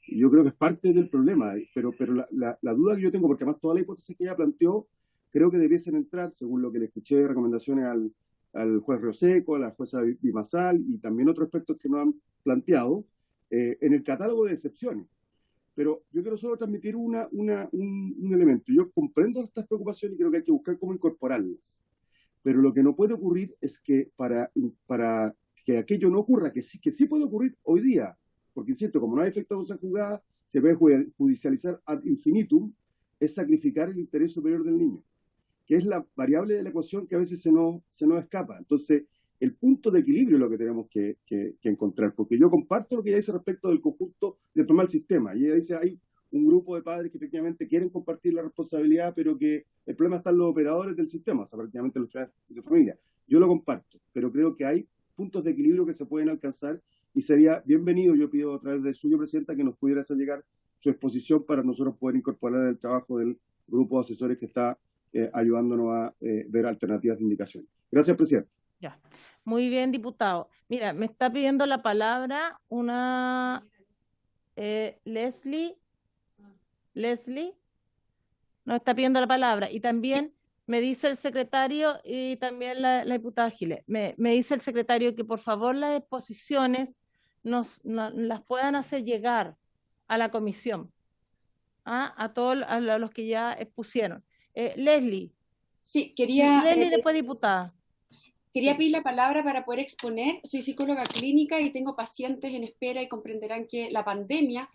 Y yo creo que es parte del problema, pero la duda que yo tengo, porque además toda la hipótesis que ella planteó, creo que debiesen entrar, según lo que le escuché, recomendaciones al juez Rioseco, a la jueza Bimasal y también otros aspectos que nos han planteado, en el catálogo de excepciones. Pero yo quiero solo transmitir un elemento. Yo comprendo estas preocupaciones y creo que hay que buscar cómo incorporarlas. Pero lo que no puede ocurrir es que para que aquello no ocurra, que sí puede ocurrir hoy día, porque insisto, como no hay efecto de cosa juzgada, se puede judicializar ad infinitum, es sacrificar el interés superior del niño, que es la variable de la ecuación que a veces se nos escapa. Entonces, el punto de equilibrio es lo que tenemos que encontrar, porque yo comparto lo que ella dice respecto del conjunto del normal sistema, y ella dice hay un grupo de padres que efectivamente quieren compartir la responsabilidad, pero que el problema está en los operadores del sistema, o sea, prácticamente los padres de familia. Yo lo comparto, pero creo que hay puntos de equilibrio que se pueden alcanzar, y sería bienvenido, yo pido a través de suyo, Presidenta, que nos pudiera hacer llegar su exposición para nosotros poder incorporar el trabajo del grupo de asesores que está ayudándonos a ver alternativas de indicación. Gracias, Presidenta. Ya. Muy bien, diputado. Mira, me está pidiendo la palabra una Leslie nos está pidiendo la palabra, y también me dice el secretario y también la diputada Giles, me dice el secretario que por favor las exposiciones las puedan hacer llegar a la comisión, a todos los que ya expusieron. Leslie. Sí, quería... Leslie, después diputada. Quería pedir la palabra para poder exponer. Soy psicóloga clínica y tengo pacientes en espera, y comprenderán que la pandemia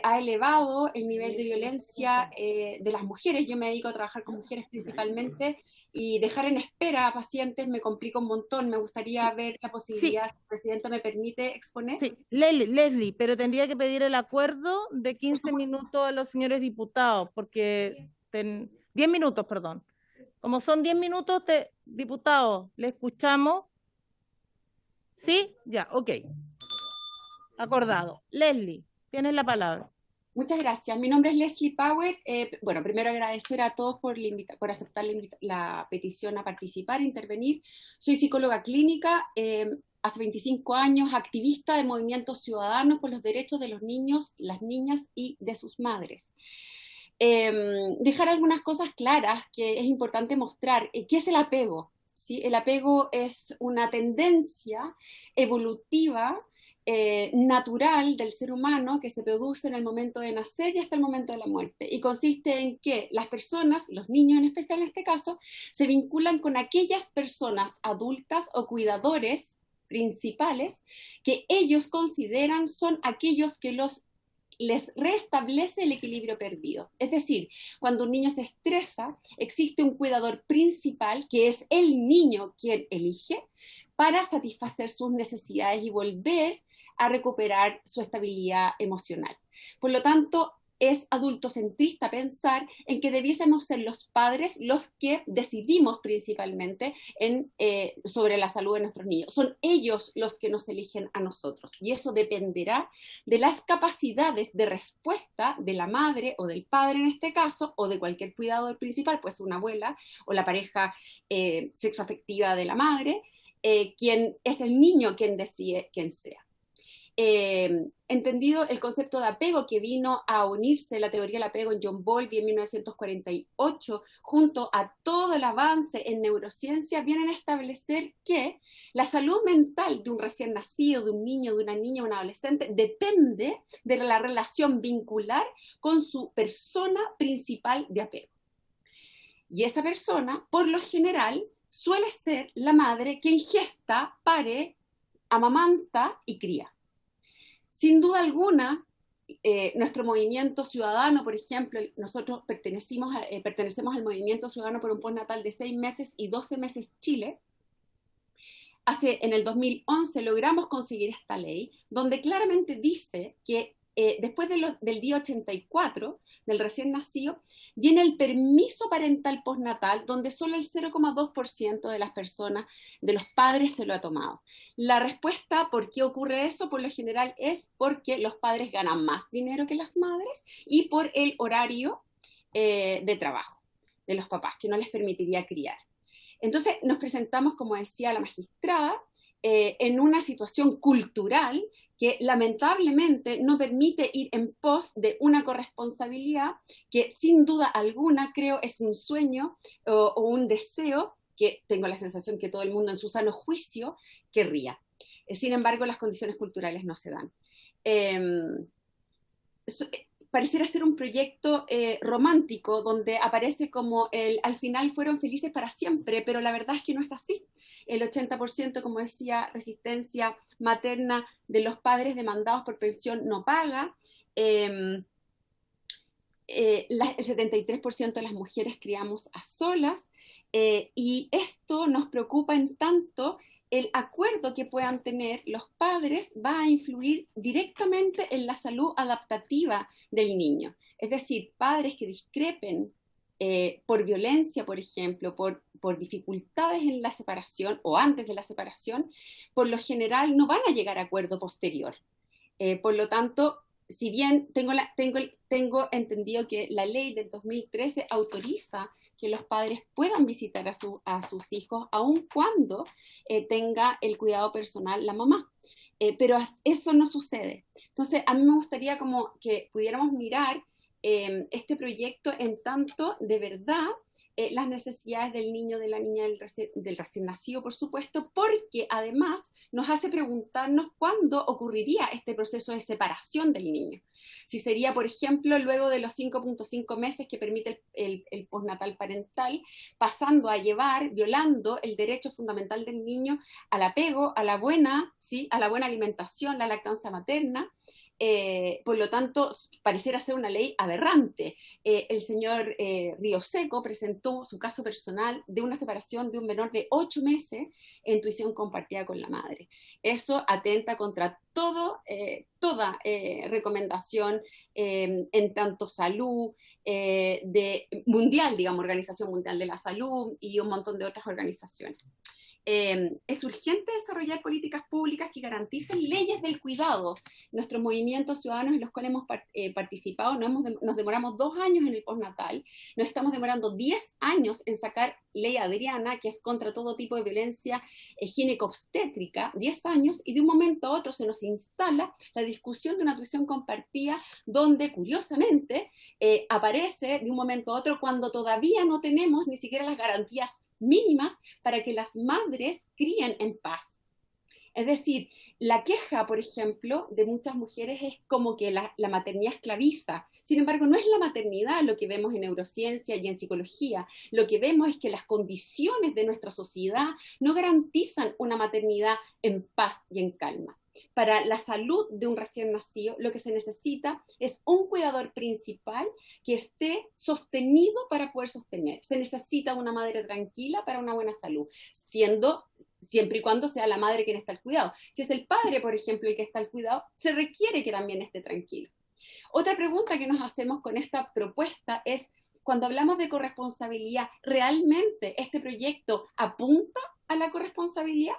ha elevado el nivel de violencia de las mujeres. Yo me dedico a trabajar con mujeres principalmente, y dejar en espera a pacientes me complica un montón. Me gustaría ver la posibilidad, si el presidente me permite exponer. Sí, Leslie, pero tendría que pedir el acuerdo de 15 minutos a los señores diputados, porque 10 minutos, perdón. Como son 10 minutos, diputado, ¿le escuchamos? ¿Sí? Ya, ok. Acordado. Leslie, tienes la palabra. Muchas gracias. Mi nombre es Leslie Power. Bueno, primero agradecer a todos por aceptar la petición a participar, a intervenir. Soy psicóloga clínica, hace 25 años, activista de movimientos ciudadanos por los derechos de los niños, las niñas y de sus madres. Dejar algunas cosas claras que es importante mostrar. ¿Qué es el apego? ¿Sí? El apego es una tendencia evolutiva natural del ser humano que se produce en el momento de nacer y hasta el momento de la muerte, y consiste en que las personas, los niños en especial en este caso, se vinculan con aquellas personas adultas o cuidadores principales que ellos consideran son aquellos que les restablece el equilibrio perdido. Es decir, cuando un niño se estresa, existe un cuidador principal, que es el niño quien elige, para satisfacer sus necesidades y volver a recuperar su estabilidad emocional. Por lo tanto, es adultocentrista pensar en que debiésemos ser los padres los que decidimos principalmente sobre la salud de nuestros niños. Son ellos los que nos eligen a nosotros, y eso dependerá de las capacidades de respuesta de la madre o del padre en este caso, o de cualquier cuidador principal, pues una abuela o la pareja sexoafectiva de la madre, quien es el niño quien decide quién sea. Entendido el concepto de apego que vino a unirse la teoría del apego en John Bowlby en 1948, junto a todo el avance en neurociencia, vienen a establecer que la salud mental de un recién nacido, de un niño, de una niña, un adolescente, depende de la relación vincular con su persona principal de apego. Y esa persona, por lo general, suele ser la madre quien gesta, pare, amamanta y cría. Sin duda alguna, nuestro movimiento ciudadano, por ejemplo, nosotros pertenecemos al movimiento ciudadano por un postnatal de 6 meses y 12 meses Chile. En el 2011 logramos conseguir esta ley, donde claramente dice que después del día 84 del recién nacido, viene el permiso parental postnatal, donde solo el 0,2% de las personas, de los padres, se lo ha tomado. La respuesta, ¿por qué ocurre eso? Por lo general es porque los padres ganan más dinero que las madres y por el horario de trabajo de los papás, que no les permitiría criar. Entonces nos presentamos, como decía la magistrada, en una situación cultural que lamentablemente no permite ir en pos de una corresponsabilidad que sin duda alguna creo es un sueño o un deseo que tengo la sensación que todo el mundo en su sano juicio querría. Sin embargo, las condiciones culturales no se dan. Pareciera ser un proyecto romántico donde aparece como al final fueron felices para siempre, pero la verdad es que no es así. El 80%, como decía, resistencia materna de los padres demandados por pensión no paga. El 73% de las mujeres criamos a solas, y esto nos preocupa en tanto el acuerdo que puedan tener los padres va a influir directamente en la salud adaptativa del niño. Es decir, padres que discrepen por violencia, por ejemplo, por dificultades en la separación o antes de la separación, por lo general no van a llegar a acuerdo posterior. Por lo tanto, si bien tengo entendido que la ley del 2013 autoriza que los padres puedan visitar a sus hijos, aun cuando tenga el cuidado personal la mamá. Pero eso no sucede. Entonces, a mí me gustaría como que pudiéramos mirar este proyecto en tanto de verdad las necesidades del niño, de la niña, del recién nacido, por supuesto, porque además nos hace preguntarnos cuándo ocurriría este proceso de separación del niño. Si sería, por ejemplo, luego de los 5.5 meses que permite el postnatal parental, pasando a violando el derecho fundamental del niño al apego, a la buena alimentación, la lactancia materna. Por lo tanto, pareciera ser una ley aberrante. El señor Río Seco presentó su caso personal de una separación de un menor de 8 meses en tuición compartida con la madre. Eso atenta contra toda recomendación en tanto salud mundial, digamos, Organización Mundial de la Salud y un montón de otras organizaciones. es urgente desarrollar políticas públicas que garanticen leyes del cuidado. Nuestros movimientos ciudadanos en los cuales hemos participado, nos demoramos 2 años en el postnatal, nos estamos demorando 10 años en sacar ley Adriana, que es contra todo tipo de violencia gineco-obstétrica, 10 años, y de un momento a otro se nos instala la discusión de una tuición compartida, donde curiosamente aparece de un momento a otro cuando todavía no tenemos ni siquiera las garantías mínimas para que las madres críen en paz. Es decir, la queja, por ejemplo, de muchas mujeres es como que la maternidad esclaviza. Sin embargo, no es la maternidad lo que vemos en neurociencia y en psicología. Lo que vemos es que las condiciones de nuestra sociedad no garantizan una maternidad en paz y en calma. Para la salud de un recién nacido, lo que se necesita es un cuidador principal que esté sostenido para poder sostener. Se necesita una madre tranquila para una buena salud, siempre y cuando sea la madre quien está al cuidado. Si es el padre, por ejemplo, el que está al cuidado, se requiere que también esté tranquilo. Otra pregunta que nos hacemos con esta propuesta es, cuando hablamos de corresponsabilidad, ¿realmente este proyecto apunta a la corresponsabilidad?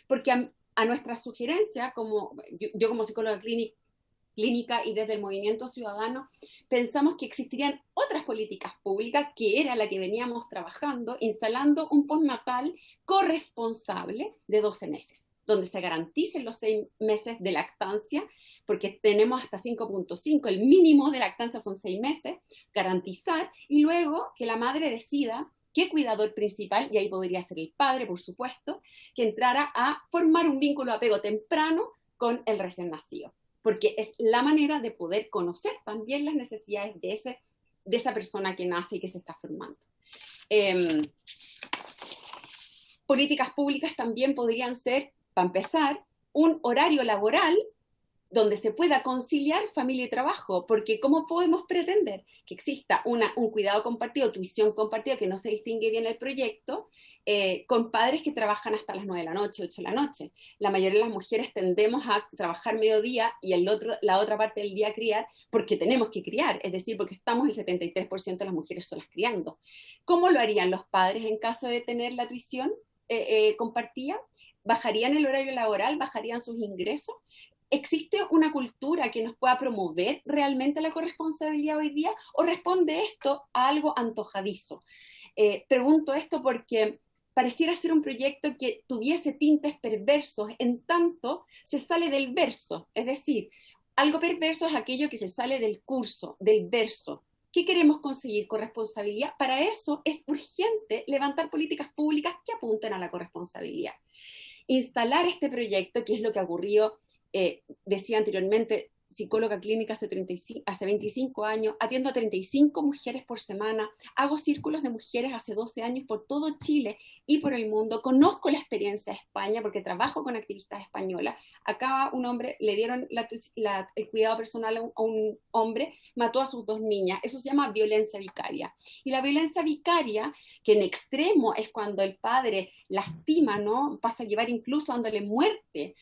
Porque a nuestra sugerencia, como yo como psicóloga clínica y desde el movimiento ciudadano, pensamos que existirían otras políticas públicas, que era la que veníamos trabajando, instalando un postnatal corresponsable de 12 meses, donde se garanticen los 6 meses de lactancia, porque tenemos hasta 5.5, el mínimo de lactancia son 6 meses, garantizar, y luego que la madre decida qué cuidador principal, y ahí podría ser el padre, por supuesto, que entrara a formar un vínculo de apego temprano con el recién nacido, porque es la manera de poder conocer también las necesidades de esa persona que nace y que se está formando. Políticas públicas también podrían ser, para empezar, un horario laboral donde se pueda conciliar familia y trabajo, porque ¿cómo podemos pretender que exista un cuidado compartido, tuición compartida, que no se distingue bien el proyecto, con padres que trabajan hasta las 9 de la noche, 8 de la noche? La mayoría de las mujeres tendemos a trabajar mediodía y la otra parte del día a criar, porque tenemos que criar, es decir, porque estamos el 73% de las mujeres solas criando. ¿Cómo lo harían los padres en caso de tener la tuición compartida? ¿Bajarían el horario laboral? ¿Bajarían sus ingresos? ¿Existe una cultura que nos pueda promover realmente la corresponsabilidad hoy día? ¿O responde esto a algo antojadizo? Pregunto esto porque pareciera ser un proyecto que tuviese tintes perversos, en tanto se sale del verso. Es decir, algo perverso es aquello que se sale del curso, del verso. ¿Qué queremos conseguir? Corresponsabilidad. Para eso es urgente levantar políticas públicas que apunten a la corresponsabilidad. Instalar este proyecto, que es lo que ha ocurrido, decía anteriormente, psicóloga clínica hace 25 años, atiendo a 35 mujeres por semana, hago círculos de mujeres hace 12 años por todo Chile y por el mundo, conozco la experiencia de España porque trabajo con activistas españolas. Acá un hombre, le dieron el cuidado personal a un hombre, mató a sus 2 niñas, eso se llama violencia vicaria. Y la violencia vicaria, que en extremo es cuando el padre lastima, ¿no? Pasa a llevar incluso dándole muerte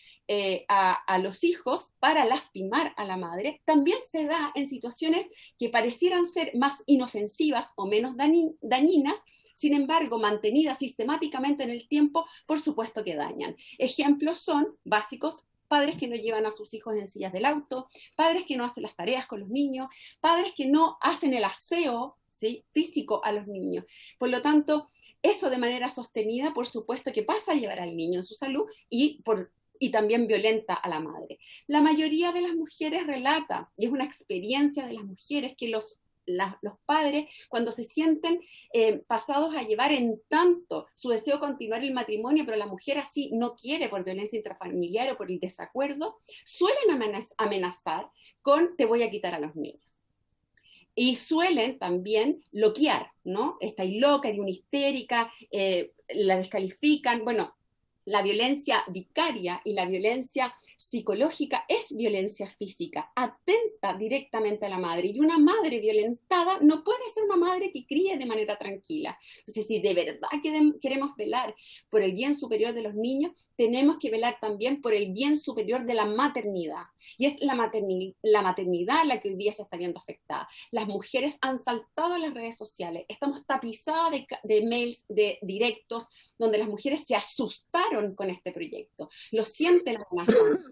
a los hijos para lastimar a la madre, también se da en situaciones que parecieran ser más inofensivas o menos dañinas, sin embargo, mantenidas sistemáticamente en el tiempo, por supuesto que dañan. Ejemplos son básicos: padres que no llevan a sus hijos en sillas del auto, padres que no hacen las tareas con los niños, padres que no hacen el aseo, ¿sí?, físico a los niños. Por lo tanto, eso de manera sostenida, por supuesto que pasa a llevar al niño en su salud y también violenta a la madre. La mayoría de las mujeres relata, y es una experiencia de las mujeres, que los padres, cuando se sienten pasados a llevar en tanto su deseo de continuar el matrimonio, pero la mujer así no quiere por violencia intrafamiliar o por el desacuerdo, suelen amenazar con: te voy a quitar a los niños. Y suelen también bloquear, ¿no? Está ahí loca, es una histérica, la descalifican. Bueno, la violencia vicaria y la violencia psicológica es violencia física, atenta directamente a la madre, y una madre violentada no puede ser una madre que críe de manera tranquila. Entonces, si de verdad queremos velar por el bien superior de los niños, tenemos que velar también por el bien superior de la maternidad. Y es la maternidad la que hoy día se está viendo afectada. Las mujeres han saltado a las redes sociales, estamos tapizadas de mails, de directos, donde las mujeres se asustaron con este proyecto, lo sienten amenazante,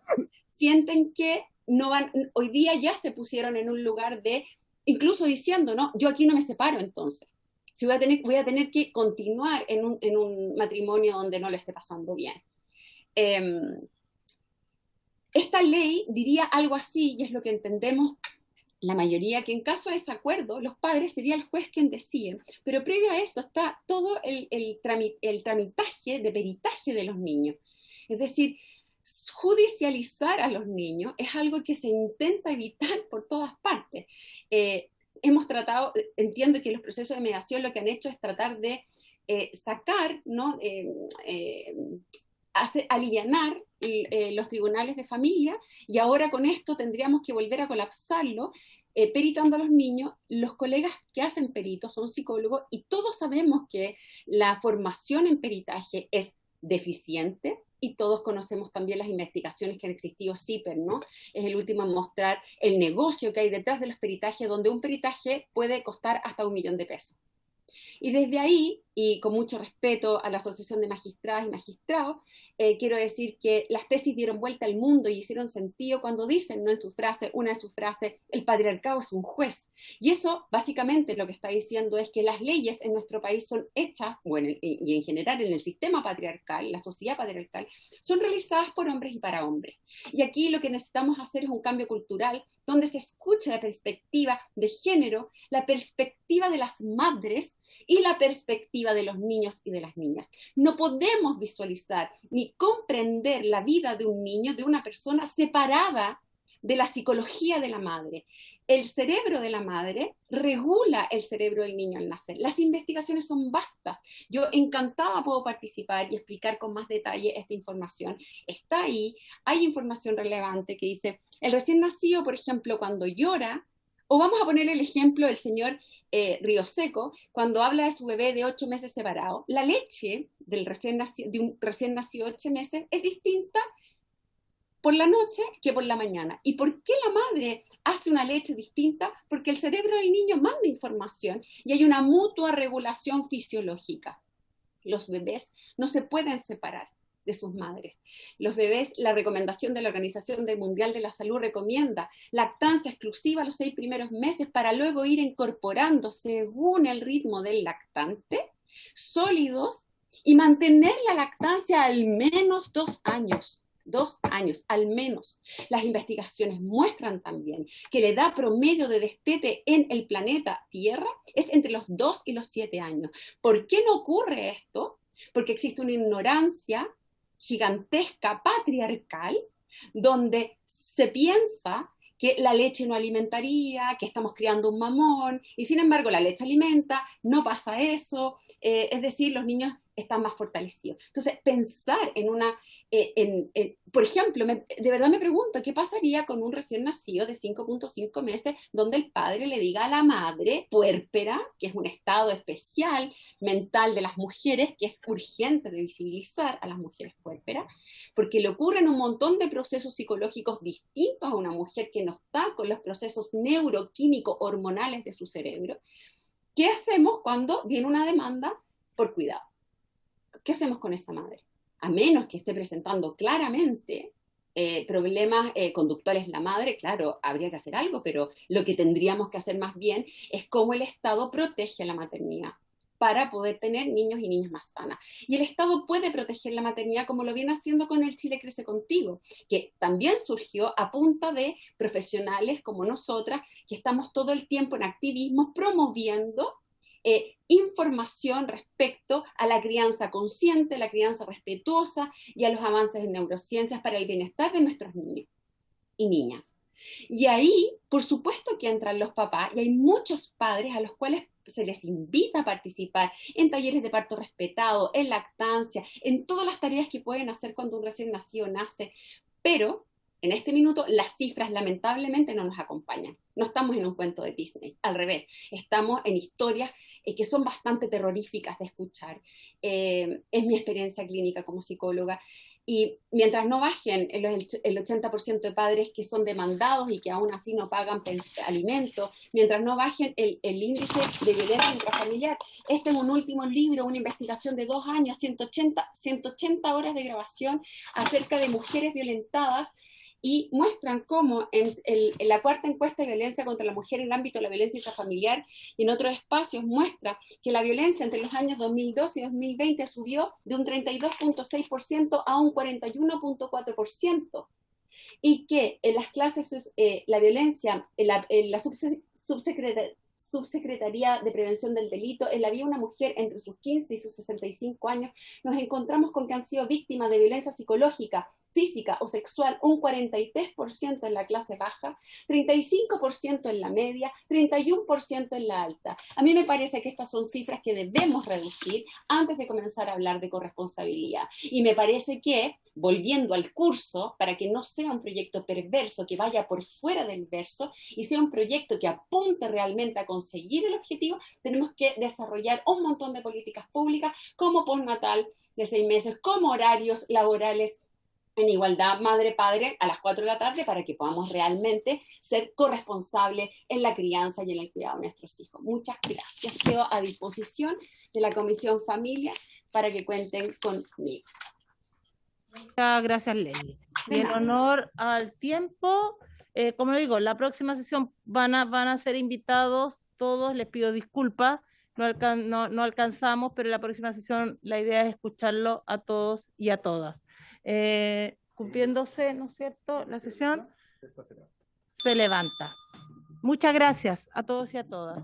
sienten que no van, hoy día ya se pusieron en un lugar de, incluso diciendo, no, yo aquí no me separo entonces, si voy a tener que continuar en un matrimonio donde no lo esté pasando bien. Esta ley diría algo así, y es lo que entendemos la mayoría, que en caso de desacuerdo, los padres sería el juez quien decide, pero previo a eso está todo el tramitaje de peritaje de los niños. Es decir, judicializar a los niños es algo que se intenta evitar por todas partes. Hemos tratado, entiendo que los procesos de mediación lo que han hecho es tratar de sacar, ¿no? Alivianar los tribunales de familia, y ahora con esto tendríamos que volver a colapsarlo, peritando a los niños. Los colegas que hacen peritos son psicólogos, y todos sabemos que la formación en peritaje es deficiente, y todos conocemos también las investigaciones que han existido. CIPER, ¿no? Es el último en mostrar el negocio que hay detrás de los peritajes, donde un peritaje puede costar hasta $1 millón de pesos. Y desde ahí, y con mucho respeto a la Asociación de Magistradas y Magistrados, quiero decir que las tesis dieron vuelta al mundo y hicieron sentido cuando dicen, ¿no?, en su frase, una de sus frases, el patriarcado es un juez. Y eso básicamente lo que está diciendo es que las leyes en nuestro país son hechas, bueno, y en general en el sistema patriarcal, la sociedad patriarcal, son realizadas por hombres y para hombres. Y aquí lo que necesitamos hacer es un cambio cultural donde se escuche la perspectiva de género, la perspectiva de las madres y la perspectiva de los niños y de las niñas. No podemos visualizar ni comprender la vida de un niño, de una persona, separada de la psicología de la madre. El cerebro de la madre regula el cerebro del niño al nacer. Las investigaciones son vastas. Yo encantada puedo participar y explicar con más detalle esta información. Está ahí, hay información relevante que dice, el recién nacido, por ejemplo, cuando llora, o vamos a poner el ejemplo del señor Río Seco, cuando habla de su bebé de 8 meses separado, la leche de un recién nacido de 8 meses es distinta por la noche que por la mañana. ¿Y por qué la madre hace una leche distinta? Porque el cerebro del niño manda información y hay una mutua regulación fisiológica. Los bebés no se pueden separar de sus madres. Los bebés, la recomendación de la Organización Mundial de la Salud recomienda lactancia exclusiva los 6 primeros meses para luego ir incorporando, según el ritmo del lactante, sólidos, y mantener la lactancia al menos 2 años. 2 años, al menos. Las investigaciones muestran también que la edad promedio de destete en el planeta Tierra es entre los 2 y los 7 años. ¿Por qué no ocurre esto? Porque existe una ignorancia gigantesca, patriarcal, donde se piensa que la leche no alimentaría, que estamos criando un mamón, y sin embargo la leche alimenta, no pasa eso, es decir, los niños están más fortalecidos. Entonces, pensar en una, por ejemplo, de verdad me pregunto, ¿qué pasaría con un recién nacido de 5.5 meses donde el padre le diga a la madre puérpera, que es un estado especial mental de las mujeres, que es urgente de visibilizar a las mujeres puérperas, porque le ocurren un montón de procesos psicológicos distintos a una mujer que no está con los procesos neuroquímicos hormonales de su cerebro? ¿Qué hacemos cuando viene una demanda por cuidado? ¿Qué hacemos con esa madre? A menos que esté presentando claramente problemas conductuales la madre, claro, habría que hacer algo, pero lo que tendríamos que hacer más bien es cómo el Estado protege la maternidad para poder tener niños y niñas más sanas. Y el Estado puede proteger la maternidad como lo viene haciendo con el Chile Crece Contigo, que también surgió a punta de profesionales como nosotras, que estamos todo el tiempo en activismo promoviendo información respecto a la crianza consciente, la crianza respetuosa y a los avances en neurociencias para el bienestar de nuestros niños y niñas. Y ahí, por supuesto que entran los papás, y hay muchos padres a los cuales se les invita a participar en talleres de parto respetado, en lactancia, en todas las tareas que pueden hacer cuando un recién nacido nace, pero en este minuto las cifras lamentablemente no nos acompañan. No estamos en un cuento de Disney, al revés. Estamos en historias que son bastante terroríficas de escuchar. Es mi experiencia clínica como psicóloga. Y mientras no bajen el 80% de padres que son demandados y que aún así no pagan alimentos, mientras no bajen el índice de violencia intrafamiliar. Este es un último libro, una investigación de 2 años, 180 horas de grabación acerca de mujeres violentadas, y muestran cómo en la cuarta encuesta de violencia contra la mujer en el ámbito de la violencia intrafamiliar y en otros espacios muestra que la violencia entre los años 2012 y 2020 subió de un 32.6% a un 41.4%, y que en las clases, la violencia, en la Subsecretaría de Prevención del Delito, en la vía una mujer entre sus 15 y sus 65 años, nos encontramos con que han sido víctimas de violencia psicológica, física o sexual, un 43% en la clase baja, 35% en la media, 31% en la alta. A mí me parece que estas son cifras que debemos reducir antes de comenzar a hablar de corresponsabilidad. Y me parece que, volviendo al curso, para que no sea un proyecto perverso que vaya por fuera del verso y sea un proyecto que apunte realmente a conseguir el objetivo, tenemos que desarrollar un montón de políticas públicas como postnatal de 6 meses, como horarios laborales en igualdad madre-padre a las 4 de la tarde, para que podamos realmente ser corresponsables en la crianza y en el cuidado de nuestros hijos. Muchas gracias. Quedo a disposición de la Comisión Familia para que cuenten conmigo. Muchas gracias, Leslie. Y en honor al tiempo, como le digo, la próxima sesión van a ser invitados todos. Les pido disculpas, no alcanzamos, pero la próxima sesión la idea es escucharlo a todos y a todas. Cumpliéndose, ¿no es cierto?, la sesión se levanta. Muchas gracias a todos y a todas.